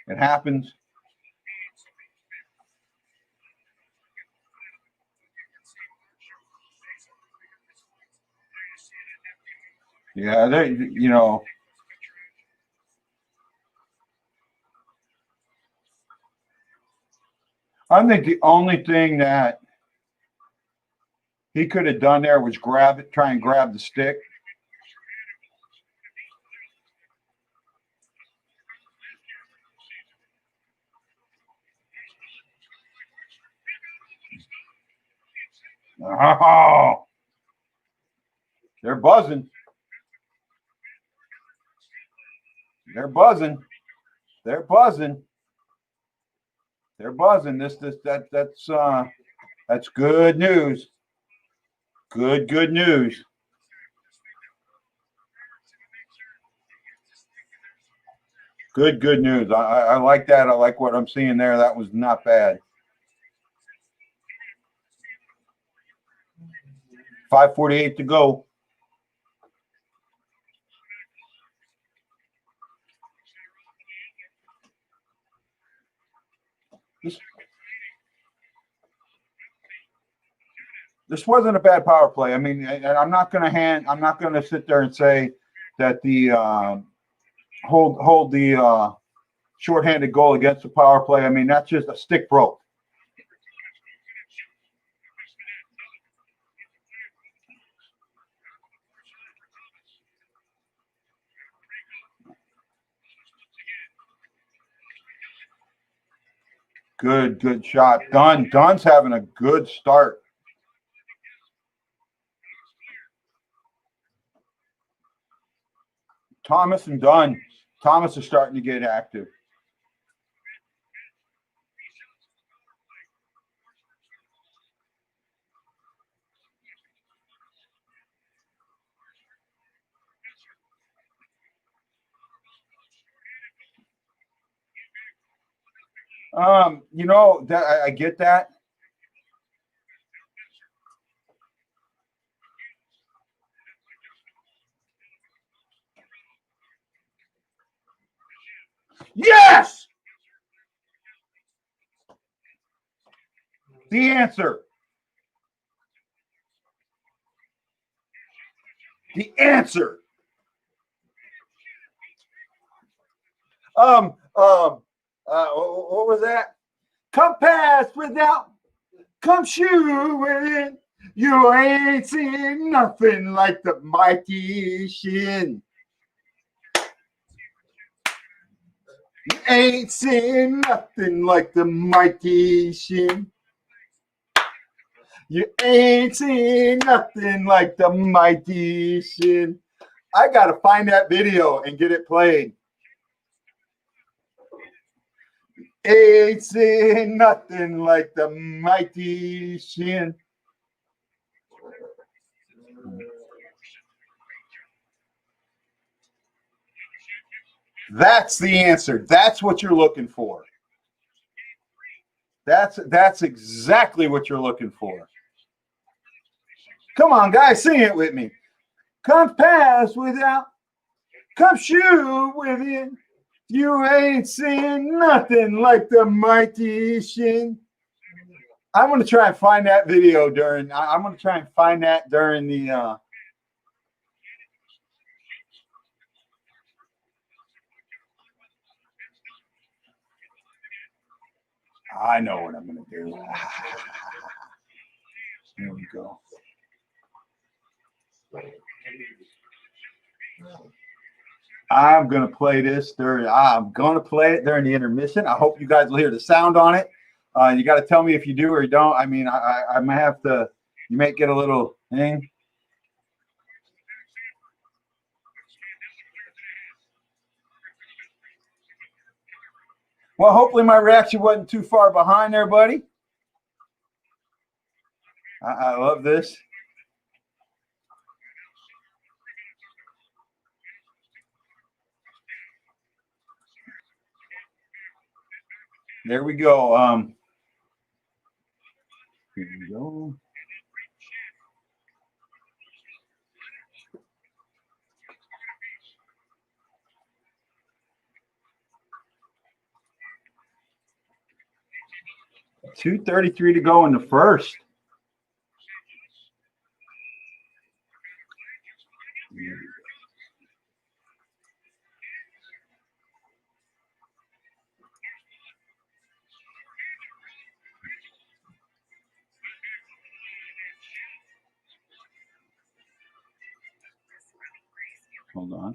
It happens. Yeah, they, you know. I think the only thing that he could have done there was grab it, try and grab the stick. Oh, they're buzzing. They're buzzing. They're buzzing. They're buzzing. That's good news. Good news. Good news. I like that. I like what I'm seeing there. That was not bad. 5:48 to go. This wasn't a bad power play. I mean, and I'm not going to sit there and say that the hold the shorthanded goal against the power play. I mean, that's just a stick broke. Good shot. Dunn's having a good start. Thomas and Dunn. Thomas is starting to get active. You know that I get that. Yes, the answer. The answer. Um, um, what was that? Come past without, come shoot with. You ain't seen nothing like the mighty Shin. You ain't seen nothing like the mighty Shin. You ain't seen nothing like the mighty Shin. I got to find that video and get it played. Ain't seen nothing like the mighty Shin. That's the answer. That's what you're looking for. That's exactly what you're looking for. Come on, guys, sing it with me. Come pass without, come shoot with it. You ain't seen nothing like the mighty Shin. I'm going to try and find that video during. I'm going to try and find that during the. I know what I'm going to do. go. I'm going to play this. I'm going to play it during the intermission. I hope you guys will hear the sound on it. You got to tell me if you do or you don't. I mean, I might have to, you might get a little thing. Well, hopefully my reaction wasn't too far behind there, buddy. I love this. There we go. Here we go. .233 to go in the first. Hold on.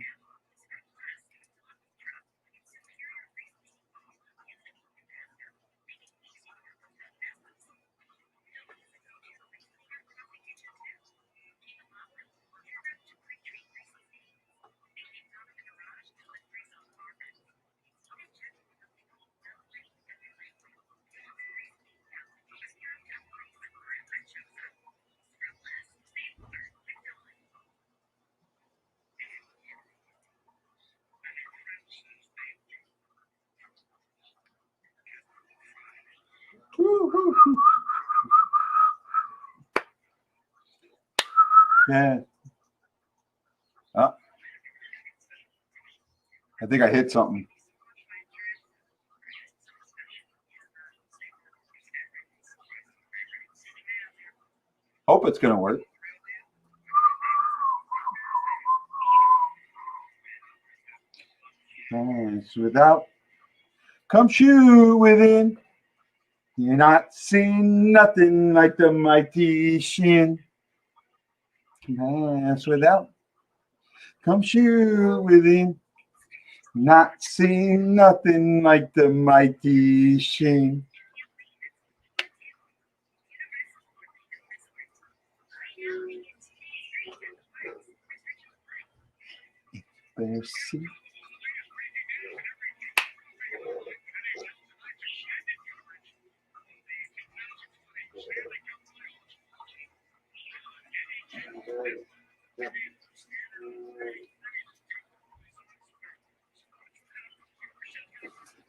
Yeah. Oh, I think I hit something. Hope it's going to work. Hands without. Come shoot within. You're not seeing nothing like the mighty Shin. Hands without. Come shoot within. Not seeing nothing like the mighty Shin. Mercy.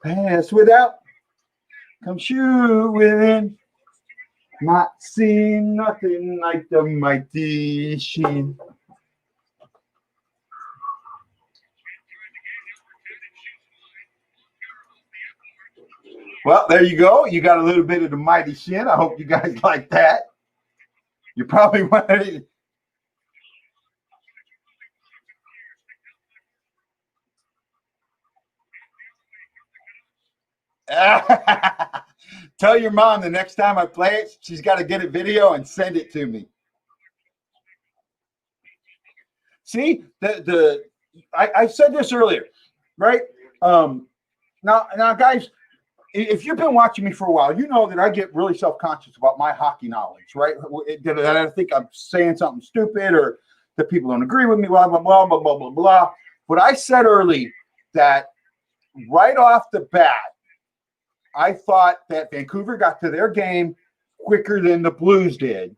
Pass without. Come shoot within. Not seeing nothing like the mighty Shin. Well, there you go. You got a little bit of the mighty Shin. I hope you guys like that. You probably wanted. Tell your mom the next time I play it, she's got to get a video and send it to me. See, I said this earlier, right? Now, guys, if you've been watching me for a while, you know that I get really self-conscious about my hockey knowledge, right? That I think I'm saying something stupid or that people don't agree with me, blah, blah, blah, blah, blah, blah, blah. But I said early that right off the bat, I thought that Vancouver got to their game quicker than the Blues did,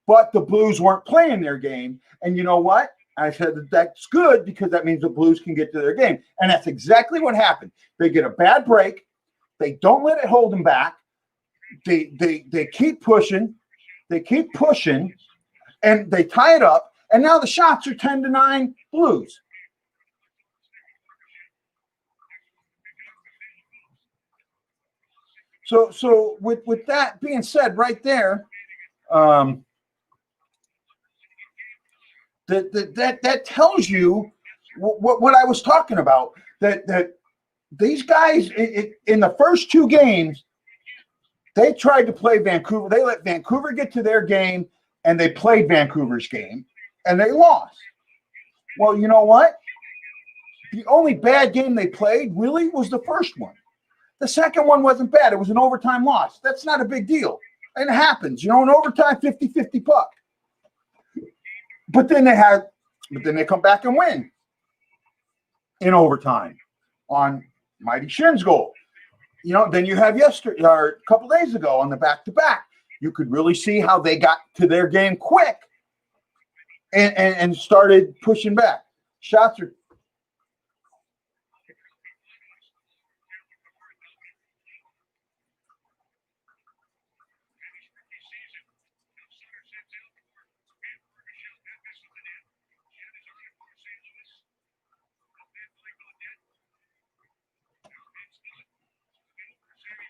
but the Blues weren't playing their game. And you know what? I said that's good because that means the Blues can get to their game. And that's exactly what happened. They get a bad break. They don't let it hold them back. They keep pushing. They keep pushing, and they tie it up. And now the shots are 10-9 Blues. So with that being said, right there, that tells you what I was talking about. That these guys in the first two games, they tried to play Vancouver. They let Vancouver get to their game. and they played Vancouver's game, and they lost. Well, you know what? The only bad game they played really was the first one. The second one wasn't bad. It was an overtime loss. That's not a big deal. And it happens. You know, in overtime, 50-50 puck. But then they come back and win in overtime on Mighty Shin's goal. You know, then you have yesterday or a couple days ago on the back-to-back. You could really see how they got to their game quick and started pushing back. Shots are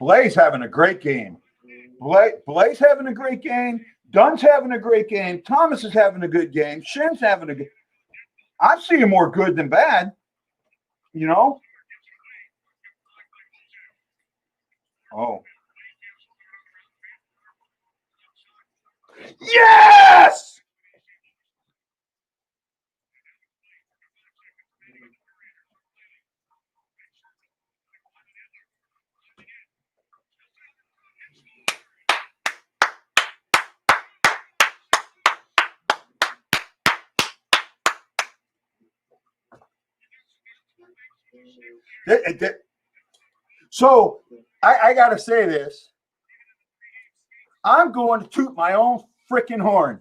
Blaze having a great game. Blaze having a great game. Dunn's having a great game. Thomas is having a good game. Shin's having a good. I'm seeing more good than bad. You know. Oh. Yes. So I got to say this. I'm going to toot my own freaking horn.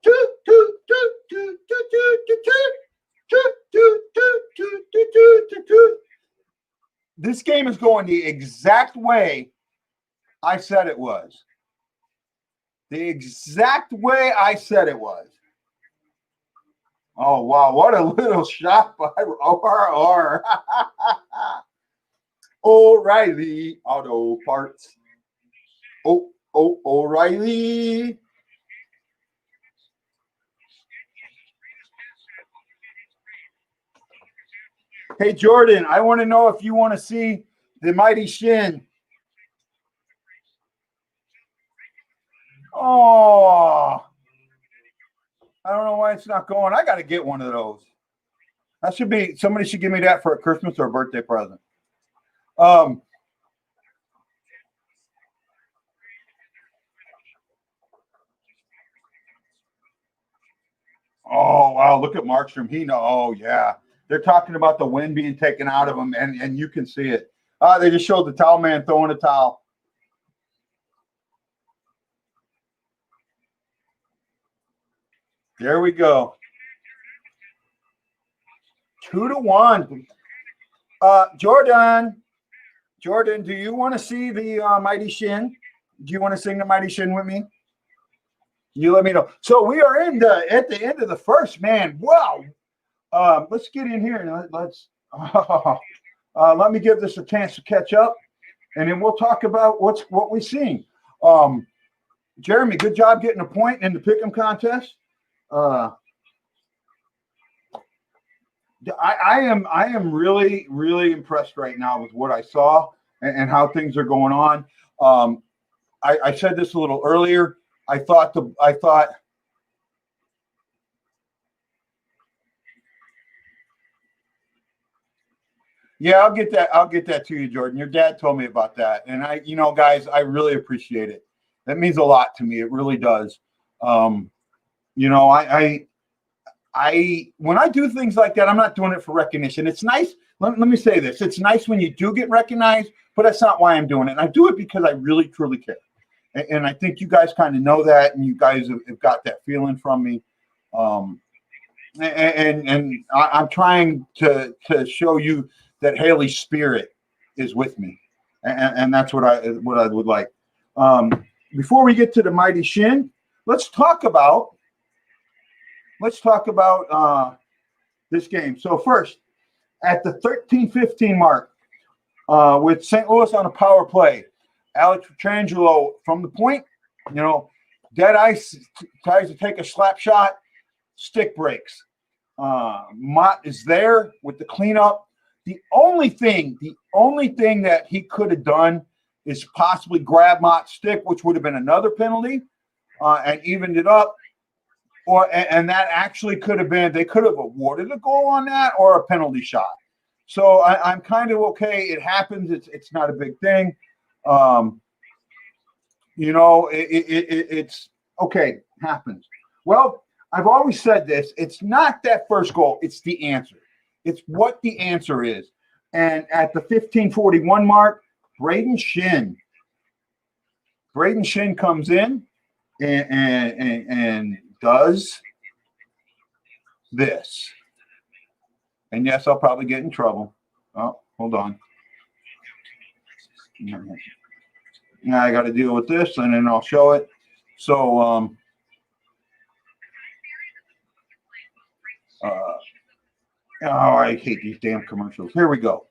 Toot, toot, toot, toot, toot, toot, toot, toot, toot, toot, toot, toot, toot, toot. This game is going the exact way I said it was. The exact way I said it was. Oh, wow. What a little shot by RR. O'Reilly Auto Parts. O'Reilly. Hey, Jordan, I want to know if you want to see the Mighty Shin. Oh, I don't know why it's not going. I got to get one of those. That should be, somebody should give me that for a Christmas or a birthday present. Oh, wow. Look at Markstrom. Oh, yeah. They're talking about the wind being taken out of him, and you can see it. They just showed the towel man throwing a towel. There we go. 2-1. Jordan, do you want to see the Mighty Shin? Do you want to sing the Mighty Shin with me? You let me know. So we are at the end of the first, man. Wow. Let's get in here and let's let me give this a chance to catch up, and then we'll talk about what we've seen. Jeremy, good job getting a point in the pick'em contest. I am really, really impressed right now with what I saw and how things are going on. I said this a little earlier. I thought. Yeah, I'll get that to you, Jordan. Your dad told me about that, and guys, I really appreciate it. That means a lot to me. It really does. I when I do things like that, I'm not doing it for recognition. It's nice. Let me say this. It's nice when you do get recognized, but that's not why I'm doing it. And I do it because I really, truly care. And I think you guys kind of know that, and you guys have got that feeling from me. And I'm trying to show you that Haley's spirit is with me, and that's what I would like. Before we get to the Mighty Shin, let's talk about this game. So first, at the 13-15 mark, with St. Louis on a power play, Alex Pietrangelo from the point, dead ice, tries to take a slap shot, stick breaks. Mott is there with the cleanup. The only thing that he could have done is possibly grab Mott's stick, which would have been another penalty, and evened it up. and that actually could have been, they could have awarded a goal on that or a penalty shot. So I'm kind of okay. It happens. It's not a big thing. You know, it's okay. Happens. Well, I've always said this. It's not that first goal. It's the answer. It's what the answer is. And at the 15:41 mark, Braden Shin comes in and does this. And yes, I'll probably get in trouble. Oh, hold on. Now I got to deal with this, and then I'll show it. So, oh, I hate these damn commercials. Here we go.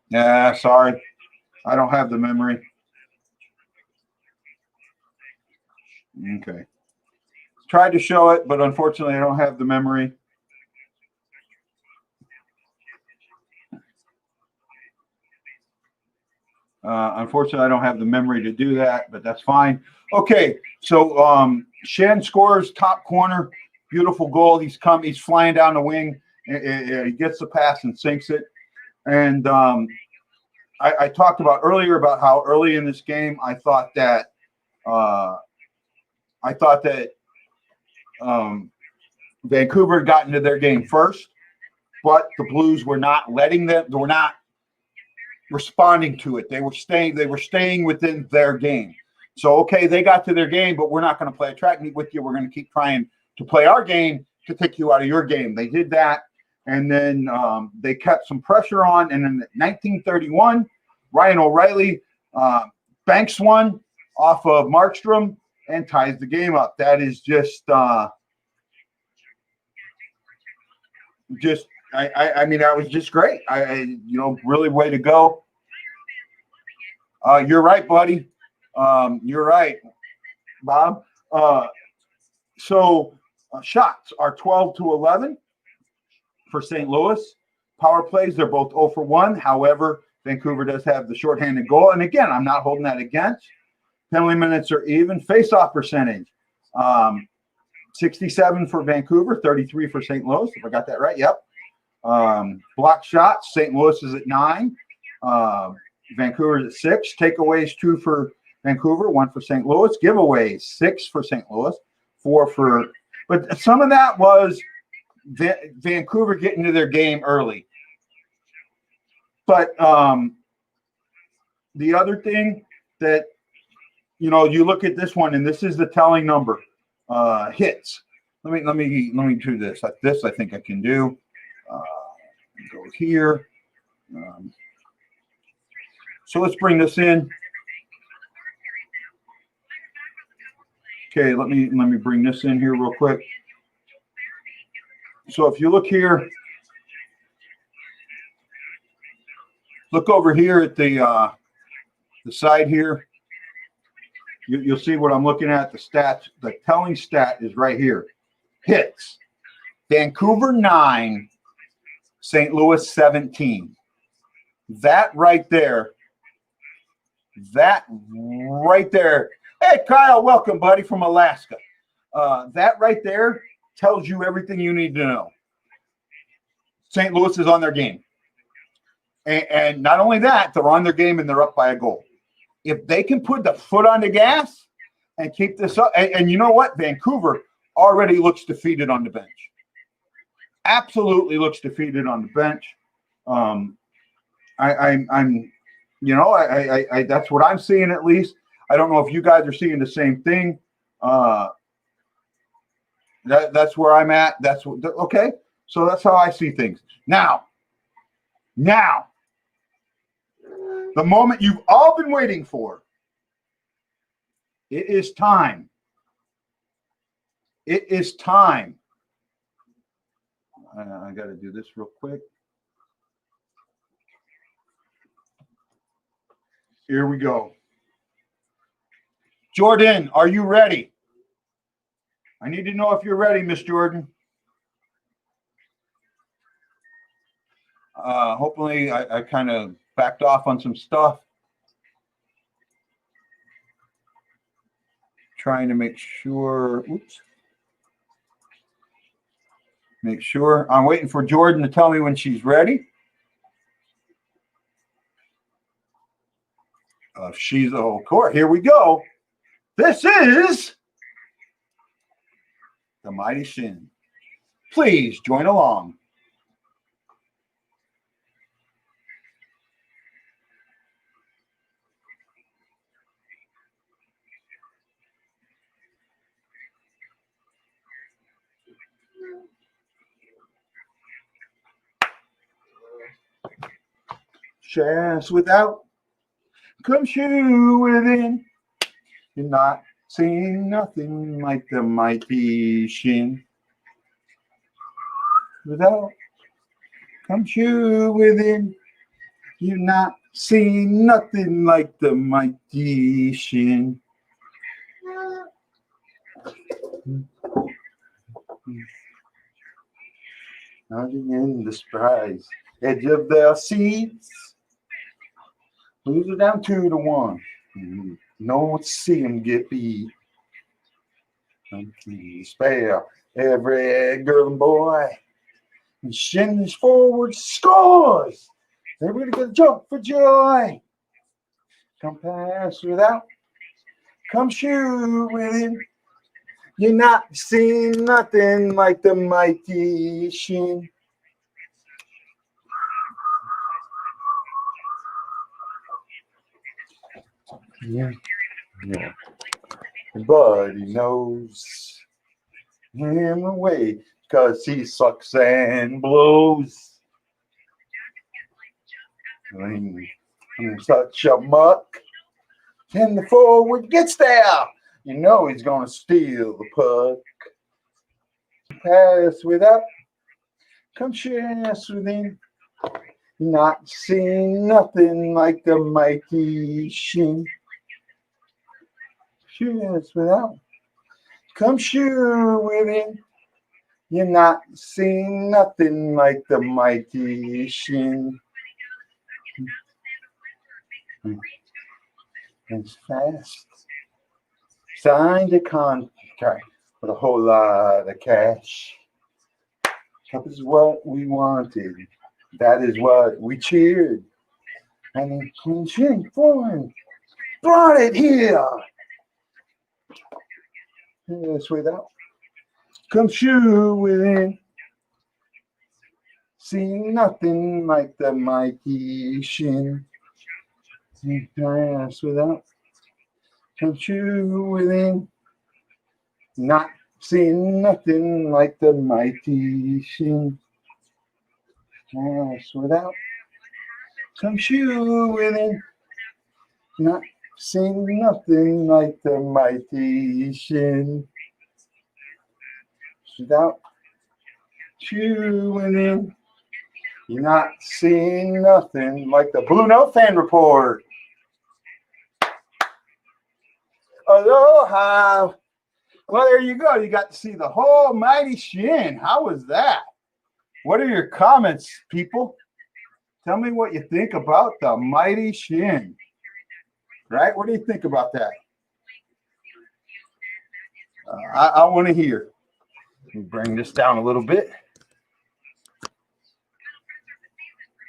Yeah, sorry. I don't have the memory. Okay. Tried to show it, but unfortunately I don't have the memory. Unfortunately, I don't have the memory to do that, but that's fine. Okay, so Shen scores top corner. Beautiful goal. He's flying down the wing. He gets the pass and sinks it. And I talked about earlier about how early in this game I thought that Vancouver had gotten to their game first, but the Blues were not letting them. They were not responding to it. They were staying within their game. So okay, they got to their game, but we're not going to play a track meet with you. We're going to keep trying to play our game to take you out of your game. They did that, and then they kept some pressure on. And in 1931, Ryan O'Reilly banks one off of Markstrom and ties the game up. That is just I mean, that was just great. Really way to go. You're right, buddy. You're right, Bob. So shots are 12-11 for St. Louis. Power plays, they're both 0 for 1. However, Vancouver does have the shorthanded goal. And again, I'm not holding that against. Penalty minutes are even. Face-off percentage, 67 for Vancouver, 33 for St. Louis. If I got that right, yep. Block shots, St. Louis is at 9. Vancouver is at 6. Takeaways, 2 for Vancouver, 1 for St. Louis. Giveaways, 6 for St. Louis, 4 for. But some of that was Vancouver getting to their game early. But the other thing that you look at this one, and this is the telling number. Hits. Let me do this. This I think I can do. Go here. So let's bring this in. Okay, let me bring this in here real quick. So if you look here, look over here at the side here. You'll see what I'm looking at. The stats, the telling stat is right here. Hits. Vancouver 9, St. Louis 17. That right there. Hey, Kyle, welcome, buddy, from Alaska. That right there tells you everything you need to know. St. Louis is on their game. And not only that, they're on their game and they're up by a goal. If they can put the foot on the gas and keep this up, and you know what? Vancouver already looks defeated on the bench. Absolutely looks defeated on the bench. That's what I'm seeing at least. I don't know if you guys are seeing the same thing. That's where I'm at. Okay. So that's how I see things. Now, the moment you've all been waiting for. It is time. It is time. I got to do this real quick. Here we go. Jordan, are you ready? I need to know if you're ready, Miss Jordan. Hopefully, I kind of backed off on some stuff. Trying to make sure, make sure. I'm waiting for Jordan to tell me when she's ready. She's, oh, of course, here we go. This is the Mighty Shin. Please join along. Chance without, come shoe within. You're not seeing nothing like the Mighty Shin. Without, come shoe within. You're not seeing nothing like the Mighty Shin. Nodding in the surprise, edge of their seats. Lose it down 2-1. No one see him get beat. Spare every girl and boy. And shins forward, scores. They're going to get a jump for joy. Come pass without, come shoot with him. You're not seeing nothing like the Mighty Shin. Yeah. Everybody knows him away because he sucks and blows. Such a muck. And the forward gets there. You know he's going to steal the puck. Pass without, come chance within. Not seeing nothing like the Mighty Shin. Chance without, come shoot within. You're not seeing nothing like the Mighty Shin. It's fast. Signed a contract with a whole lot of cash. That is what we wanted. That is what we cheered. And he came forward, brought it here. Yes, without, come shoot within. See nothing like the Mighty Shin. Yes, without, come shoot within. Not seeing nothing like the Mighty Shin. Yes, without, come shoot within. Not seeing nothing like the Mighty Shin. Without, shoot within. You're not seeing nothing like the BlueNote Fan Report. Aloha. Well, there you go. You got to see the whole Mighty Shin. How was that? What are your comments, people? Tell me what you think about the Mighty Shin. Right? What do you think about that? I want to hear. Let me bring this down a little bit.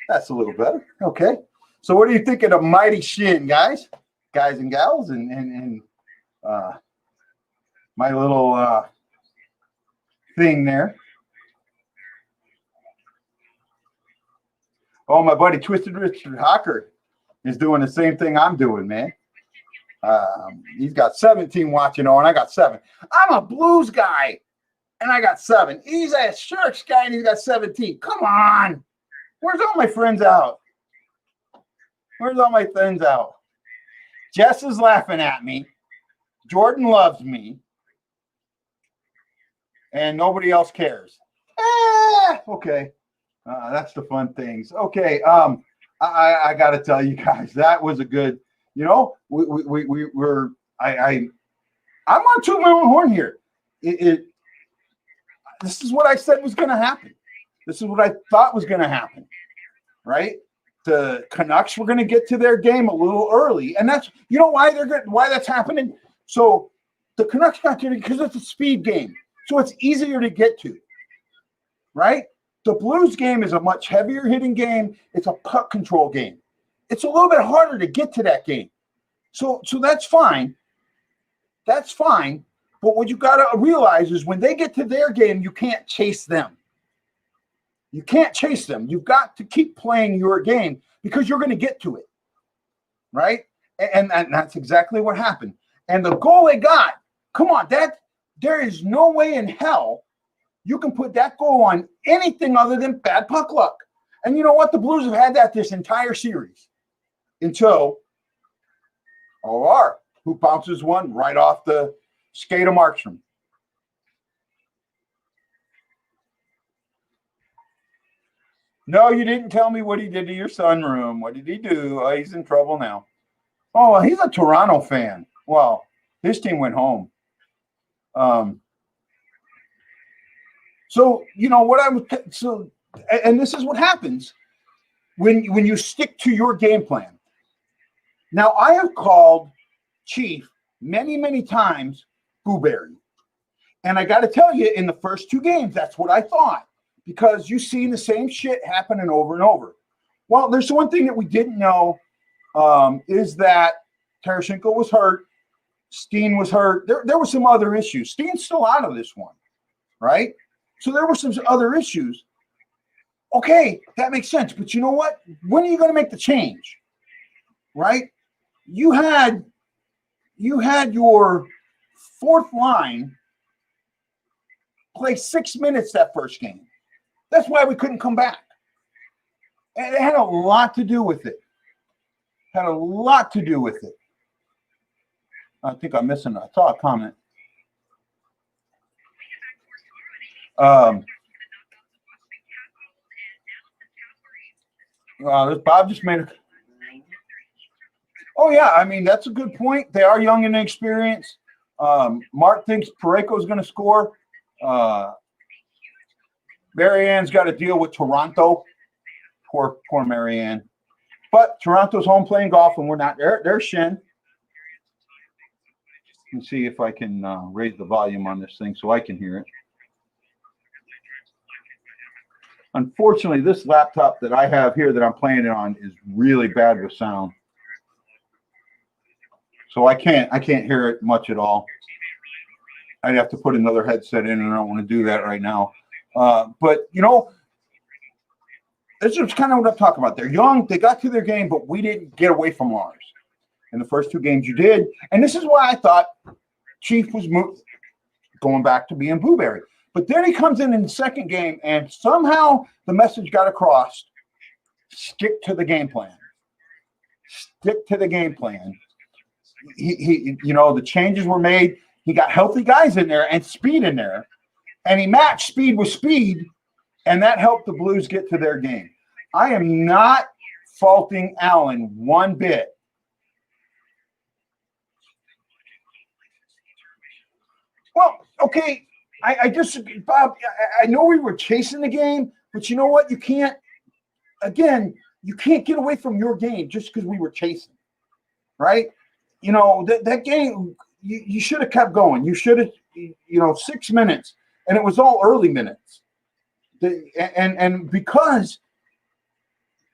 That's a little better. Okay. So what do you think of the Mighty Shin, guys and gals, and my little thing there? Oh, my buddy Twisted Richard Hocker is doing the same thing I'm doing, man. He's got 17 watching on. I got 7. I'm a Blues guy, and I got 7. He's a Sharks guy, and he's got 17. Come on. Where's all my friends out? Where's all my friends out? Jess is laughing at me. Jordan loves me. And nobody else cares. Okay. That's the fun things. Okay. I got to tell you guys, that was a good, you know, I'm on to my own horn here. This is what I said was going to happen. This is what I thought was going to happen. Right? the Canucks were going to get to their game a little early, and that's why that's happening. So the Canucks got to because it's a speed game, so it's easier to get to, right? The Blues game is a much heavier hitting game. It's a puck control game. It's a little bit harder to get to that game. So that's fine. That's fine. But what you got to realize is when they get to their game, you can't chase them. You can't chase them. You've got to keep playing your game because you're going to get to it, right? And that's exactly what happened. And the goal they got, come on, there is no way in hell you can put that goal on anything other than bad puck luck. And you know what? The Blues have had that this entire series until OR, who bounces one right off the skate of Markstrom. No, you didn't tell me what he did to your sunroom. What did he do? Oh, he's in trouble now. Oh, he's a Toronto fan. Well, his team went home. So you know what and this is what happens when you stick to your game plan. Now, I have called Chief many, many times Blueberry. And I got to tell you, in the first two games, that's what I thought. Because you've seen the same shit happening over and over. Well, there's one thing that we didn't know is that Tarasenko was hurt. Steen was hurt. There were some other issues. Steen's still out of this one, right? So there were some other issues. Okay, that makes sense. But you know what? When are you going to make the change, right? You had your fourth line play 6 minutes that first game. That's why we couldn't come back. And it had a lot to do with it. Had a lot to do with it. I think I'm missing. I saw a comment. Bob just made a. Oh yeah, I mean that's a good point. They are young and inexperienced. Mark thinks Parayko is going to score. Marianne's got to deal with Toronto. Poor Marianne. But Toronto's home playing golf, and we're not. They're Shin. Let me see if I can raise the volume on this thing so I can hear it. Unfortunately, this laptop that I have here that I'm playing it on is really bad with sound. So I can't hear it much at all. I'd have to put another headset in, and I don't want to do that right now. But, you know, this is kind of what I'm talking about. They're young. They got to their game, but we didn't get away from ours. In the first two games you did. And this is why I thought Chief was going back to being Blueberry. But then he comes in the second game, and somehow the message got across. Stick to the game plan. Stick to the game plan. He you know, the changes were made. He got healthy guys in there and speed in there. And he matched speed with speed, and that helped the Blues get to their game. I am not faulting Allen one bit. Well, okay, I disagree, Bob. I know we were chasing the game, but you know what? You can't get away from your game just because we were chasing, right? You know, that game, you should have kept going. You should have, 6 minutes, and it was all early minutes. And because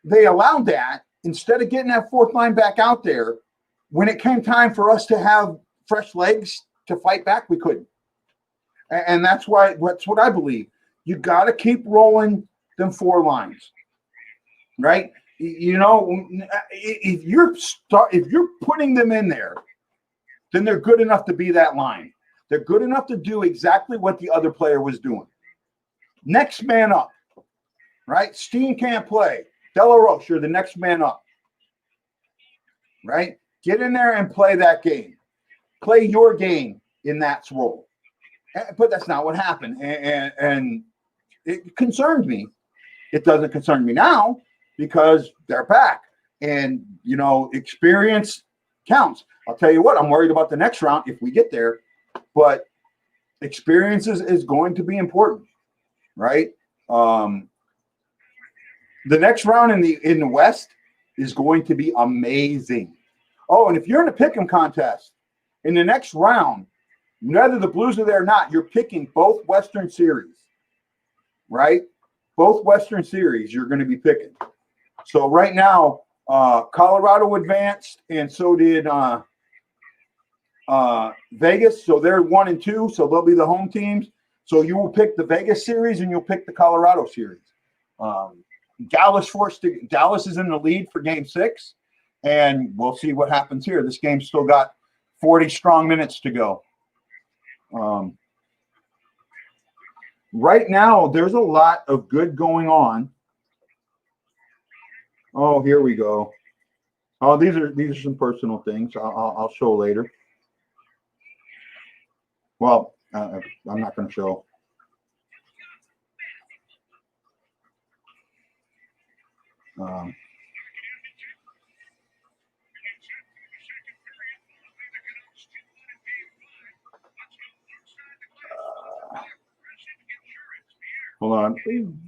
they allowed that, instead of getting that fourth line back out there, when it came time for us to have fresh legs to fight back, we couldn't. And that's what I believe. You got to keep rolling them four lines, right? You know, if you're putting them in there, then they're good enough to be that line. They're good enough to do exactly what the other player was doing. Next man up, right? Steen can't play. Delaroche, you're the next man up, right? Get in there and play that game. Play your game in that role. But that's not what happened. And it concerned me. It doesn't concern me now because they're back. And, you know, experience counts. I'll tell you what, I'm worried about the next round if we get there. But experience is going to be important, right? The next round in the West is going to be amazing. Oh, and if you're in a pick'em contest in the next round, whether the Blues are there or not, you're picking both Western Series, right? Both Western Series you're going to be picking. So right now, Colorado advanced, and so did Vegas. So they're 1 and 2, so they'll be the home teams. So you will pick the Vegas series and you'll pick the Colorado series. Dallas is in the lead for Game 6, and we'll see what happens here. This game's still got 40 strong minutes to go. Right now, there's a lot of good going on. Oh, here we go. Oh, these are some personal things. I'll show later. Well, I'm not going to show. Hold on.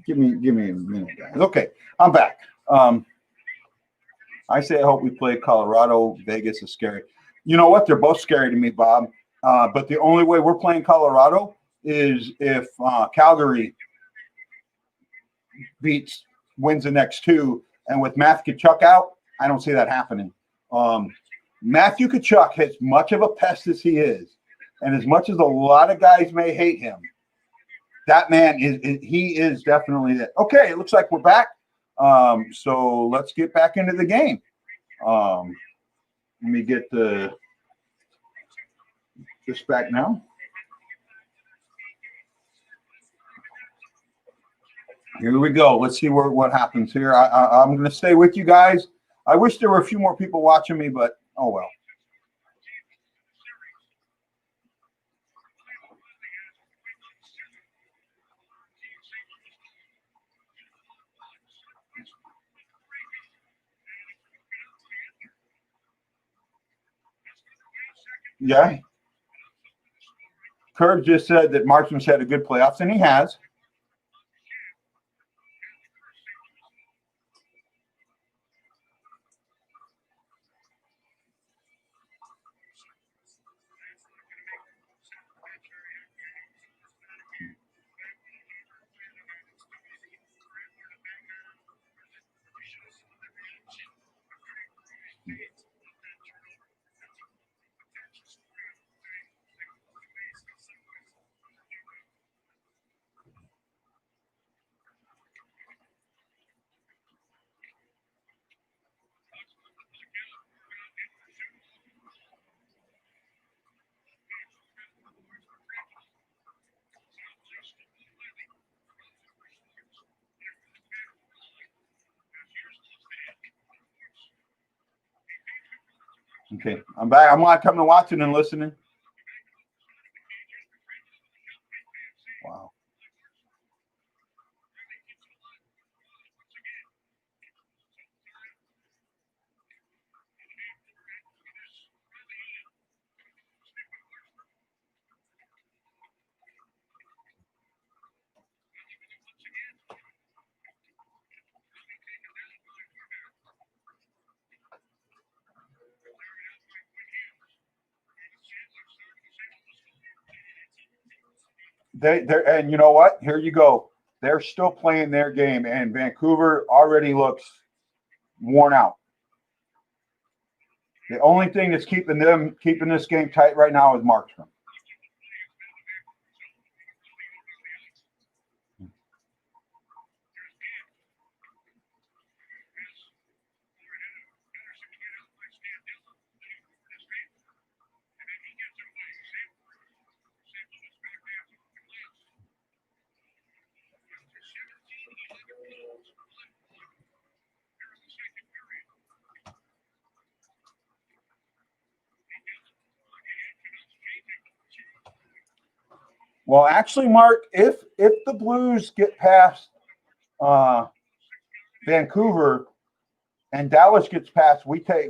Give me a minute, guys. Okay, I'm back. I say I hope we play Colorado. Vegas is scary. You know what? They're both scary to me, Bob. But the only way we're playing Colorado is if Calgary wins the next 2. And with Matthew Tkachuk out, I don't see that happening. Matthew Tkachuk, as much of a pest as he is, and as much as a lot of guys may hate him, that man is definitely that. Okay, it looks like we're back. So let's get back into the game. Let me get this back now. Here we go. Let's see what happens here. I'm going to stay with you guys. I wish there were a few more people watching me, but oh well. Yeah. Kurt just said that Markman's had a good playoffs, and he has. Okay, I'm back. I'm not coming to watching and listening. Wow. And you know what? Here you go. They're still playing their game, and Vancouver already looks worn out. The only thing that's keeping this game tight right now is Markstrom. Well, actually, Mark, if the Blues get past Vancouver and Dallas gets past, we play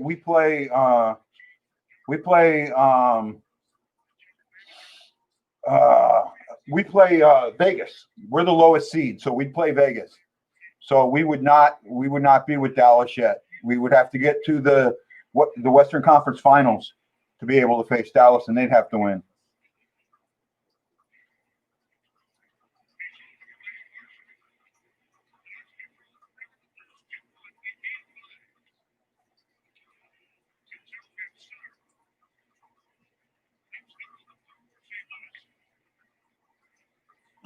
Vegas. We're the lowest seed, so we'd play Vegas. So we would not be with Dallas yet. We would have to get to the Western Conference Finals to be able to face Dallas, and they'd have to win.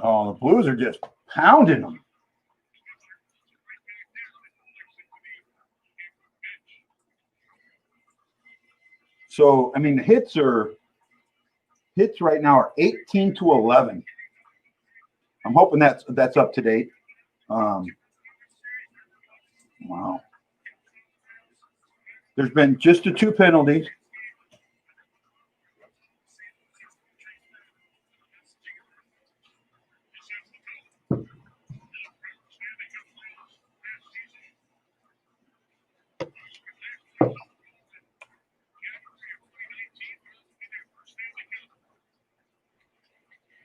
Oh, the Blues are just pounding them. So, I mean, the hits right now are 18-11. I'm hoping that's up to date. Wow. There's been just the 2 penalties.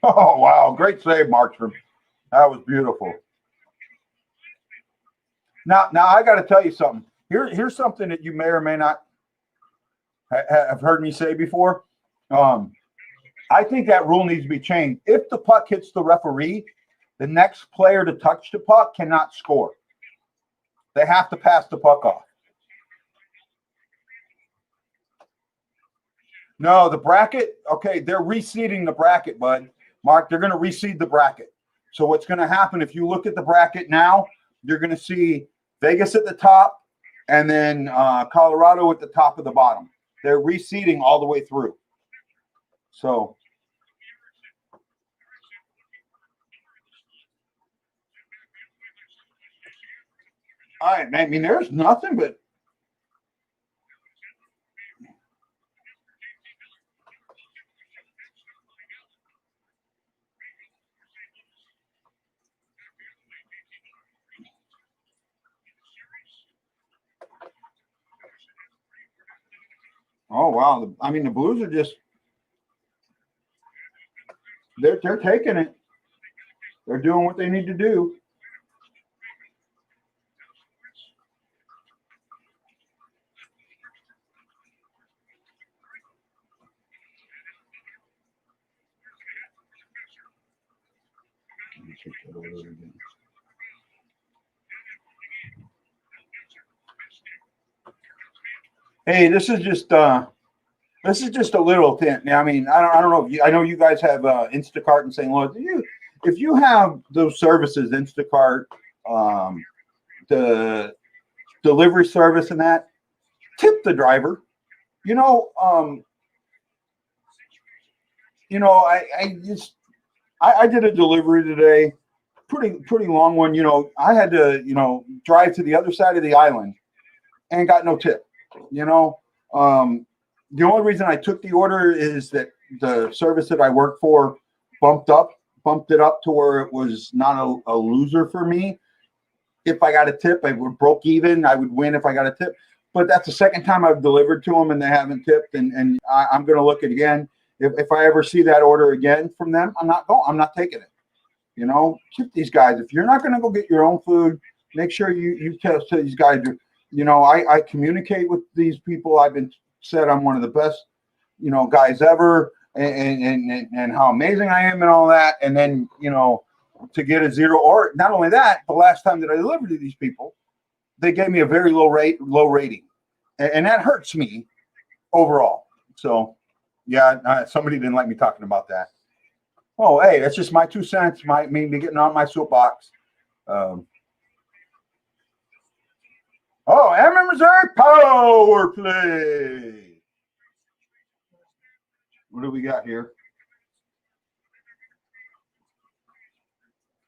Oh, wow. Great save, Markstrom. That was beautiful. Now I got to tell you something. Here's something that you may or may not have heard me say before. I think that rule needs to be changed. If the puck hits the referee, the next player to touch the puck cannot score. They have to pass the puck off. No, the bracket, okay, they're reseeding the bracket, bud. Mark, they're going to reseed the bracket. So what's going to happen, if you look at the bracket now, you're going to see Vegas at the top and then Colorado at the top of the bottom. They're reseeding all the way through. So I mean, there's nothing but oh wow. I mean, the Blues are just they're taking it. They're doing what they need to do. Hey, this is just a little thing. I mean, I don't know if I know you guys have Instacart in St. Louis. If you have those services, Instacart, the delivery service, and that, tip the driver. I did a delivery today, pretty long one. I had to drive to the other side of the island and got no tip. The only reason I took the order is that the service that I work for bumped it up to where it was not a loser for me. If I got a tip, I would broke even. I would win if I got a tip. But that's the second time I've delivered to them and they haven't tipped. And I'm going to look at it again. If I ever see that order again from them, I'm not taking it. Tip these guys. If you're not going to go get your own food, make sure you tell these guys. I communicate with these people. I've been said I'm one of the best, guys ever, and how amazing I am and all that. And then, to get a 0, or not only that, the last time that I delivered to these people, they gave me a very low rating. And that hurts me overall. So yeah, somebody didn't like me talking about that. Oh, hey, that's just my 2 cents. Might mean me getting on my soapbox. Amherst, Missouri, power play. What do we got here?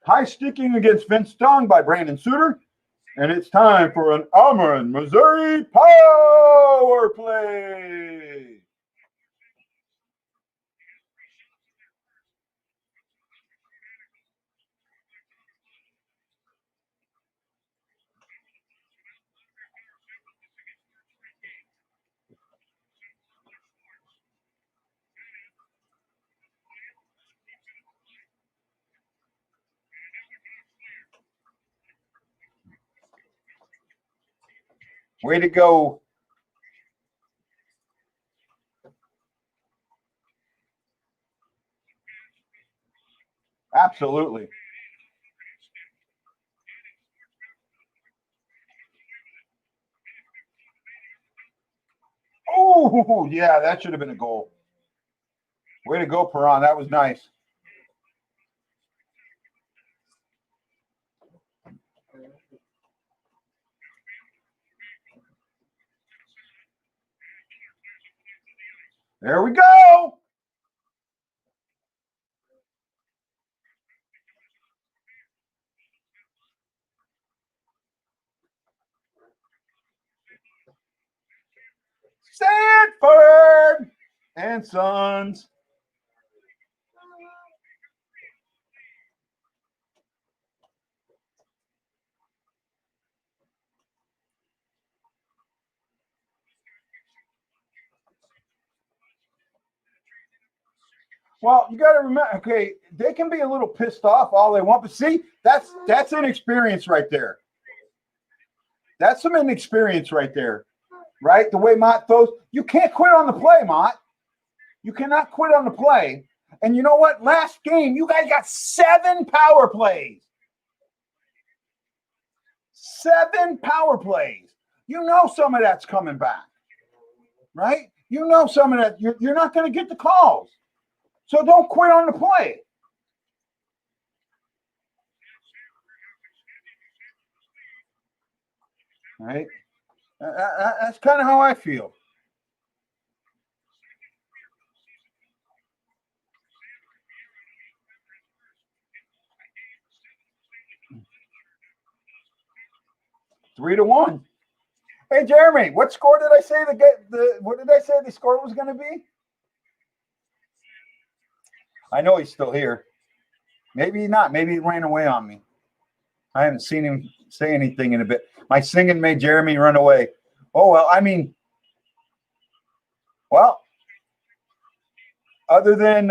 High sticking against Vince Stung by Brandon Suter. And it's time for an Amherst, Missouri power play. Way to go. Absolutely. Oh, yeah, that should have been a goal. Way to go, Perron. That was nice. There we go. Sanford and Sons. Well, you got to remember, okay, they can be a little pissed off all they want, but see, that's inexperience right there. That's some inexperience right there, right? The way Mott throws, you can't quit on the play, Mott. You cannot quit on the play. And you know what? Last game, you guys got 7 power plays. 7 power plays. You know some of that's coming back, right? You know some of that. You're not going to get the calls. So don't quit on the play. Right? That's kind of how I feel. Three to one. Hey Jeremy, what score did I say what did I say the score was going to be? I know he's still here. Maybe not. Maybe he ran away on me. I haven't seen him say anything in a bit. My singing made Jeremy run away. Oh well, I mean, well, other than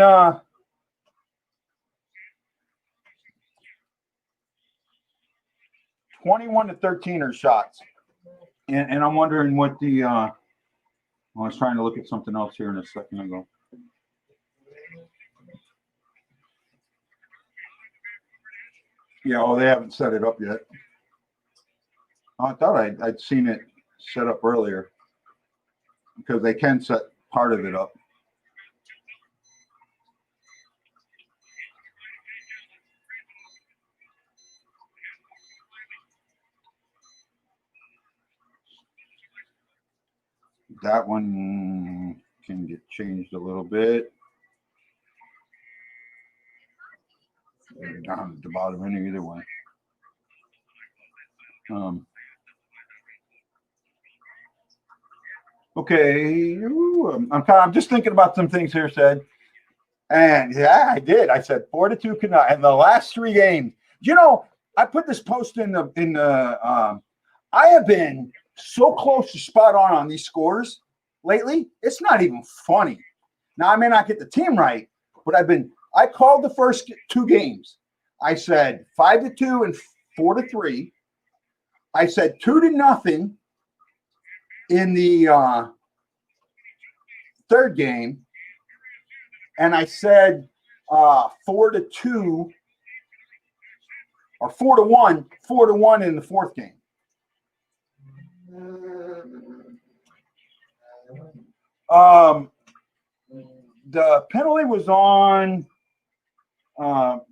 21 to 13 are shots, and I'm wondering what the. I was trying to look at something else here in a second ago. Yeah, oh, they haven't set it up yet. I thought I'd seen it set up earlier because they can set part of it up. That one can get changed a little bit. Down at the bottom end either way. Okay, I'm just thinking about some things here said, and yeah, I did. I said 4-2 Canucks, and the last 3 games. You know, I put this post in the. I have been so close to spot on these scores lately. It's not even funny. Now I may not get the team right, but I called the first 2 games. I said 5-2 and 4-3. I said 2-0 in the third game, and I said 4-2 or 4-1 in the fourth game. The penalty was on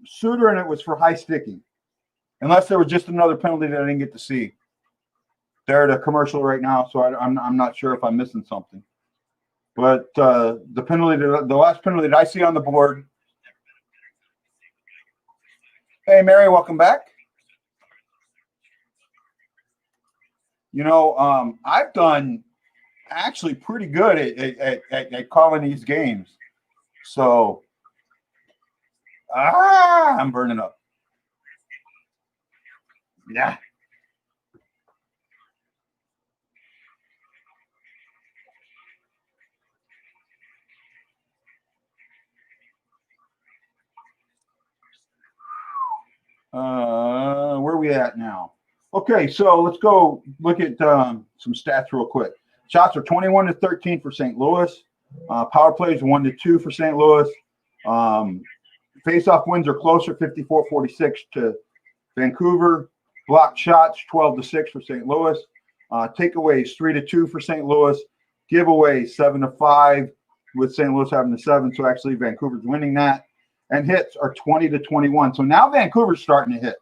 Suter, and it was for high sticking. Unless there was just another penalty that I didn't get to see. They're at a commercial right now, so I'm not sure if I'm missing something. But the last penalty that I see on the board. Hey, Mary, welcome back. You know, I've done actually pretty good at calling these games. So, I'm burning up. Yeah. Where are we at now? Okay, so let's go look at some stats real quick. Shots are 21-13 for St. Louis. Power plays 1-2 for St. Louis. Face-off wins are closer, 54-46 to Vancouver. Blocked shots 12-6 for St. Louis. Takeaways 3-2 for St. Louis. Giveaways 7-5 with St. Louis having the 7. So actually Vancouver's winning that. And hits are 20-21. So now Vancouver's starting to hit,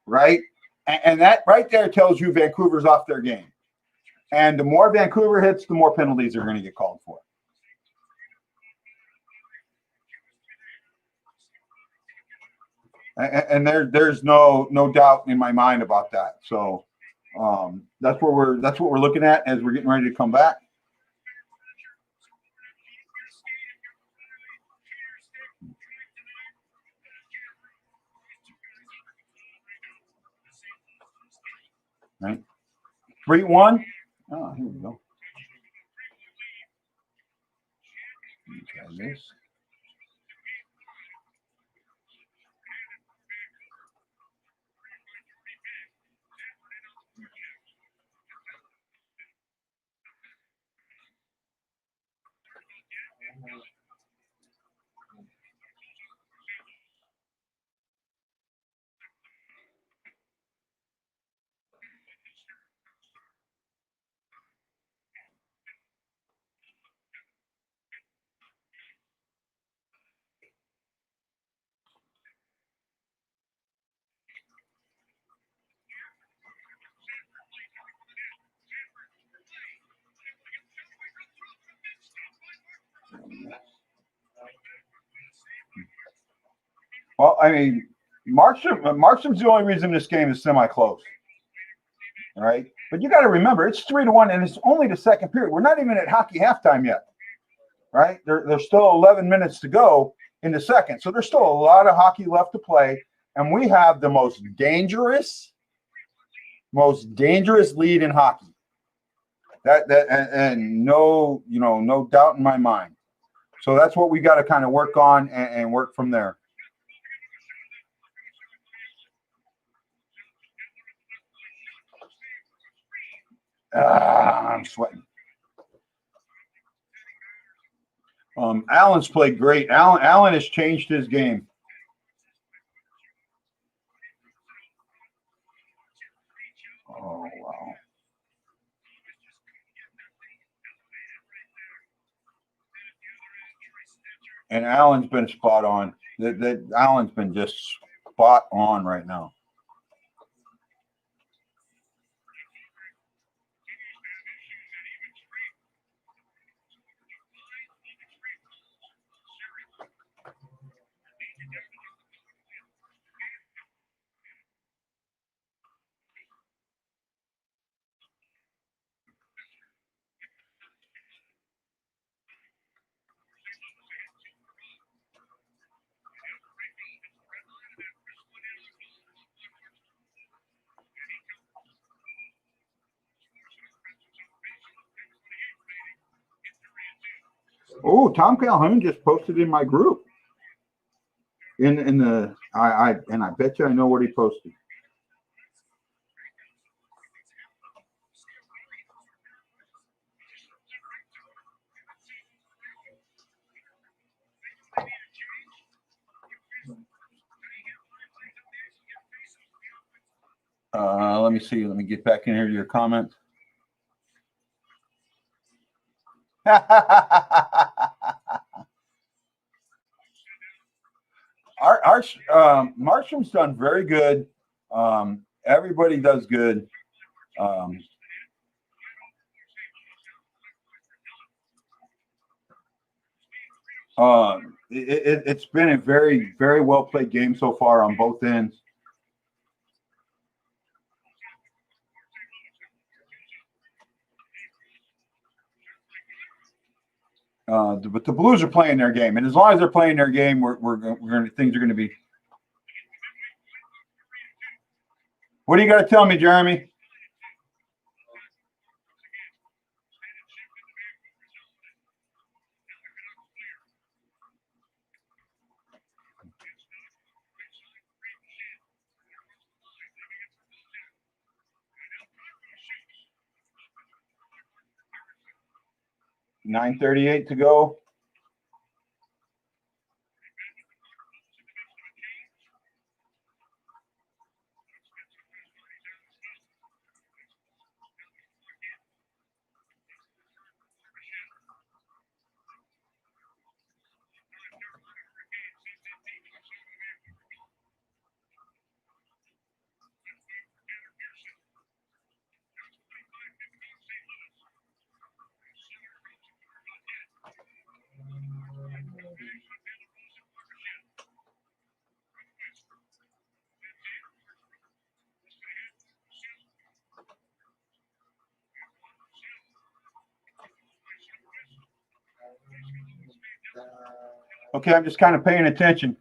right? And that right there tells you Vancouver's off their game. And the more Vancouver hits, the more penalties are going to get called for. And there's no doubt in my mind about that. So that's what we're looking at as we're getting ready to come back. Right, 3-1. Oh, here we go. Try this. Well, I mean, Markstrom's the only reason this game is semi-close. All right. But you got to remember, it's 3-1, and it's only the second period. We're not even at hockey halftime yet. Right? There's still 11 minutes to go in the second. So there's still a lot of hockey left to play. And we have the most dangerous lead in hockey. And no doubt in my mind. So that's what we got to kind of work on and work from there. I'm sweating. Allen's played great. Allen has changed his game. Oh, wow. And Allen's been spot on. Allen's been just spot on right now. Oh, Tom Calhoun just posted in my group. I bet you I know what he posted. Let me see. Let me get back in here to your comment. Markstrom's done very good. Everybody does good. It's been a very, very well played game so far on both ends. But the Blues are playing their game, and as long as they're playing their game, things are going to be. What do you got to tell me, Jeremy? 9:38 to go. Okay, I'm just kind of paying attention.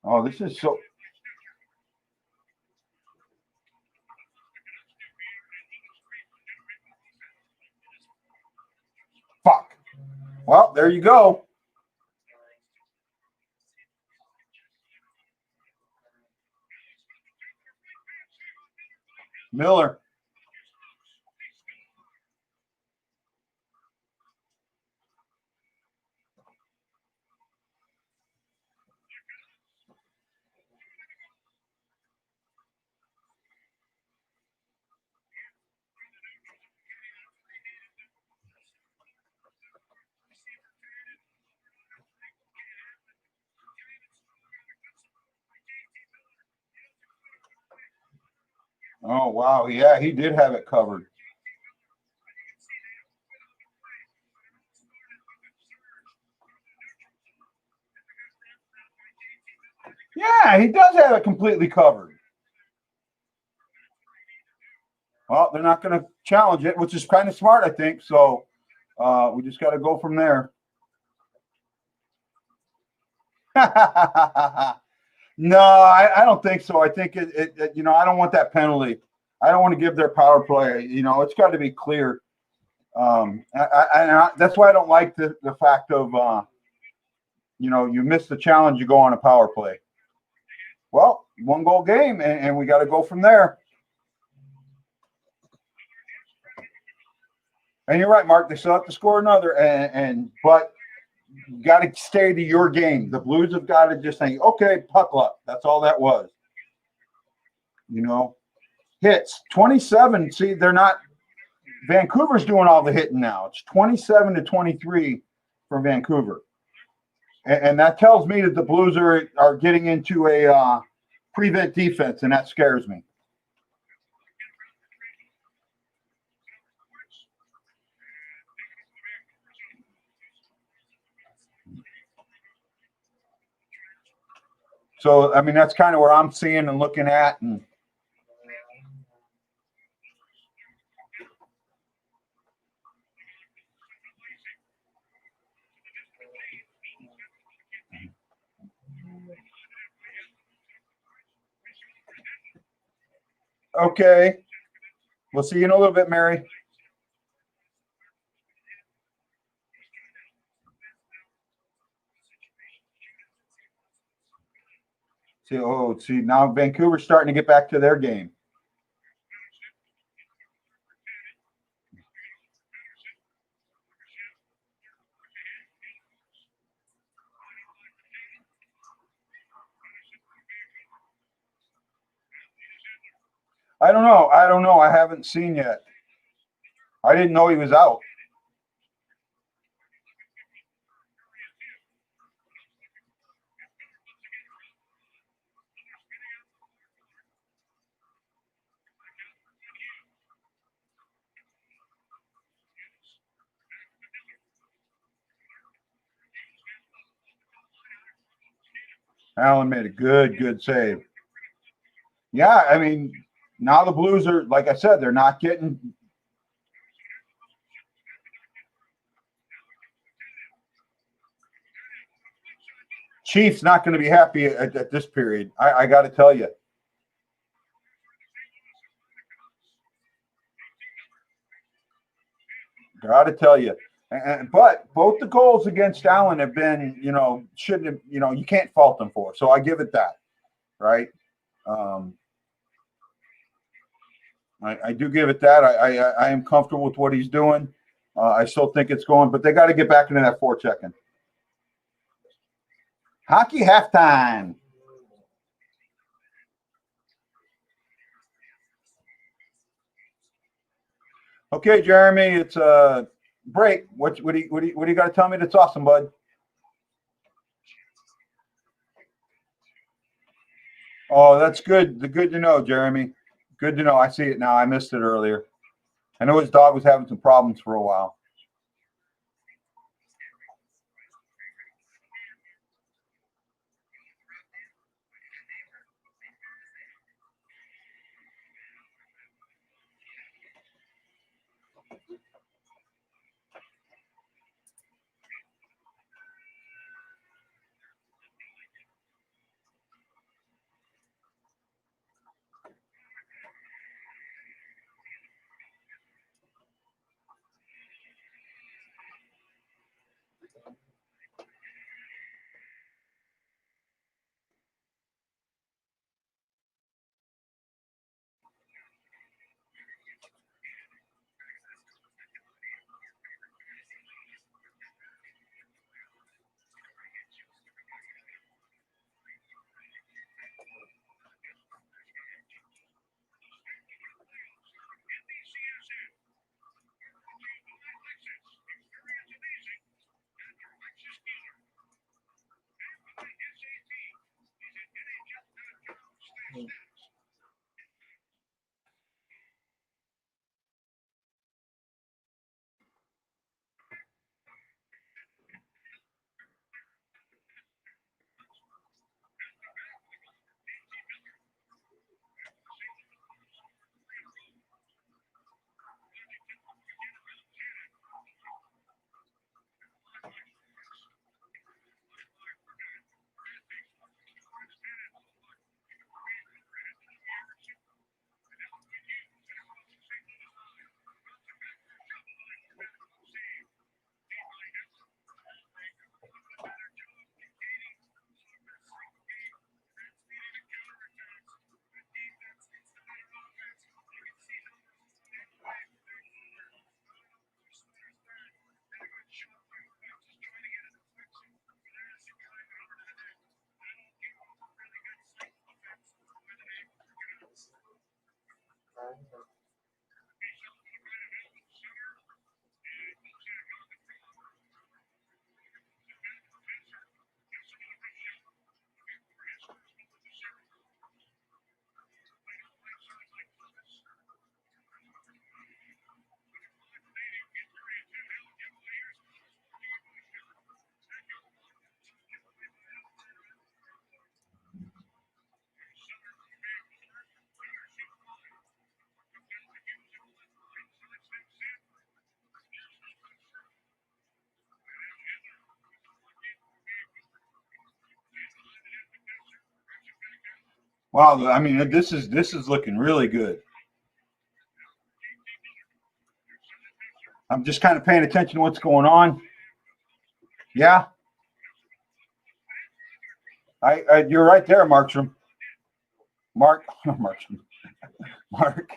Oh, this is so. Fuck. Well, there you go. Miller. Oh, wow. Yeah, he did have it covered. Yeah, he does have it completely covered. Well, they're not going to challenge it, which is kind of smart, I think. So we just got to go from there. No, I don't think so. I think it I don't want that penalty. I don't want to give their power play. It's got to be clear. That's why I don't like the fact of, you miss the challenge, you go on a power play. Well, 1-goal game, and we got to go from there. And you're right, Mark. They still have to score another, but you got to stay to your game. The Blues have got to just say, okay, puck luck. That's all that was. Hits 27. See, they're not. Vancouver's doing all the hitting now. It's 27-23 for Vancouver, and that tells me that the Blues are getting into a prevent defense, and that scares me. So, I mean, that's kind of where I'm seeing and looking at. And okay, we'll see you in a little bit, Mary. See, now Vancouver's starting to get back to their game. I don't know. I haven't seen yet. I didn't know he was out. Allen made a good save. Yeah, I mean, now the Blues are, like I said, they're not getting. Chiefs not going to be happy at this period. I got to tell you. Got to tell you. But both the goals against Allen have been, shouldn't have, you can't fault them for. So I give it that, right? I do give it that. I am comfortable with what he's doing. I still think it's going, but they got to get back into that forechecking. Hockey halftime. Okay, Jeremy, it's a break. What do you got to tell me that's awesome, bud? Oh, that's good. Good to know, Jeremy. Good to know. I see it now. I missed it earlier. I know his dog was having some problems for a while. Wow, I mean, this is looking really good. I'm just kind of paying attention to what's going on. Yeah, you're right there, Markstrom. Markstrom. Mark.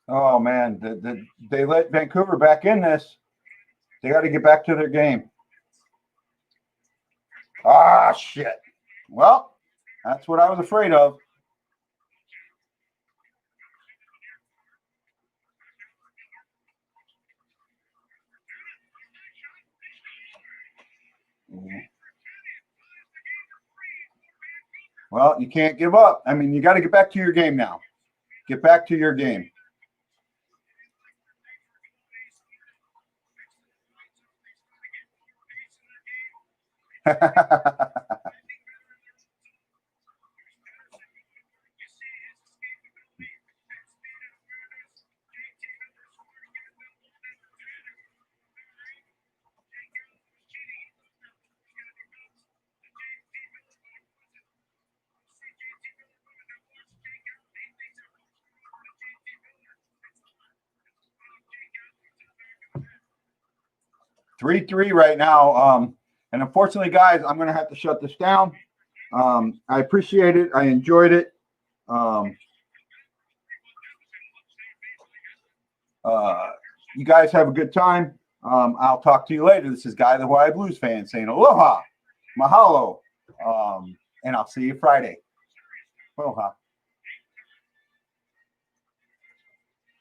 Oh man, they let Vancouver back in this. They got to get back to their game. Ah, shit. Well, that's what I was afraid of. Well, you can't give up. I mean, you got to get back to your game now. Get back to your game. 3-3 right now. And unfortunately, guys, I'm going to have to shut this down. I appreciate it. I enjoyed it. You guys have a good time. I'll talk to you later. This is Guy the Hawaii Blues fan saying aloha, mahalo, and I'll see you Friday. Aloha.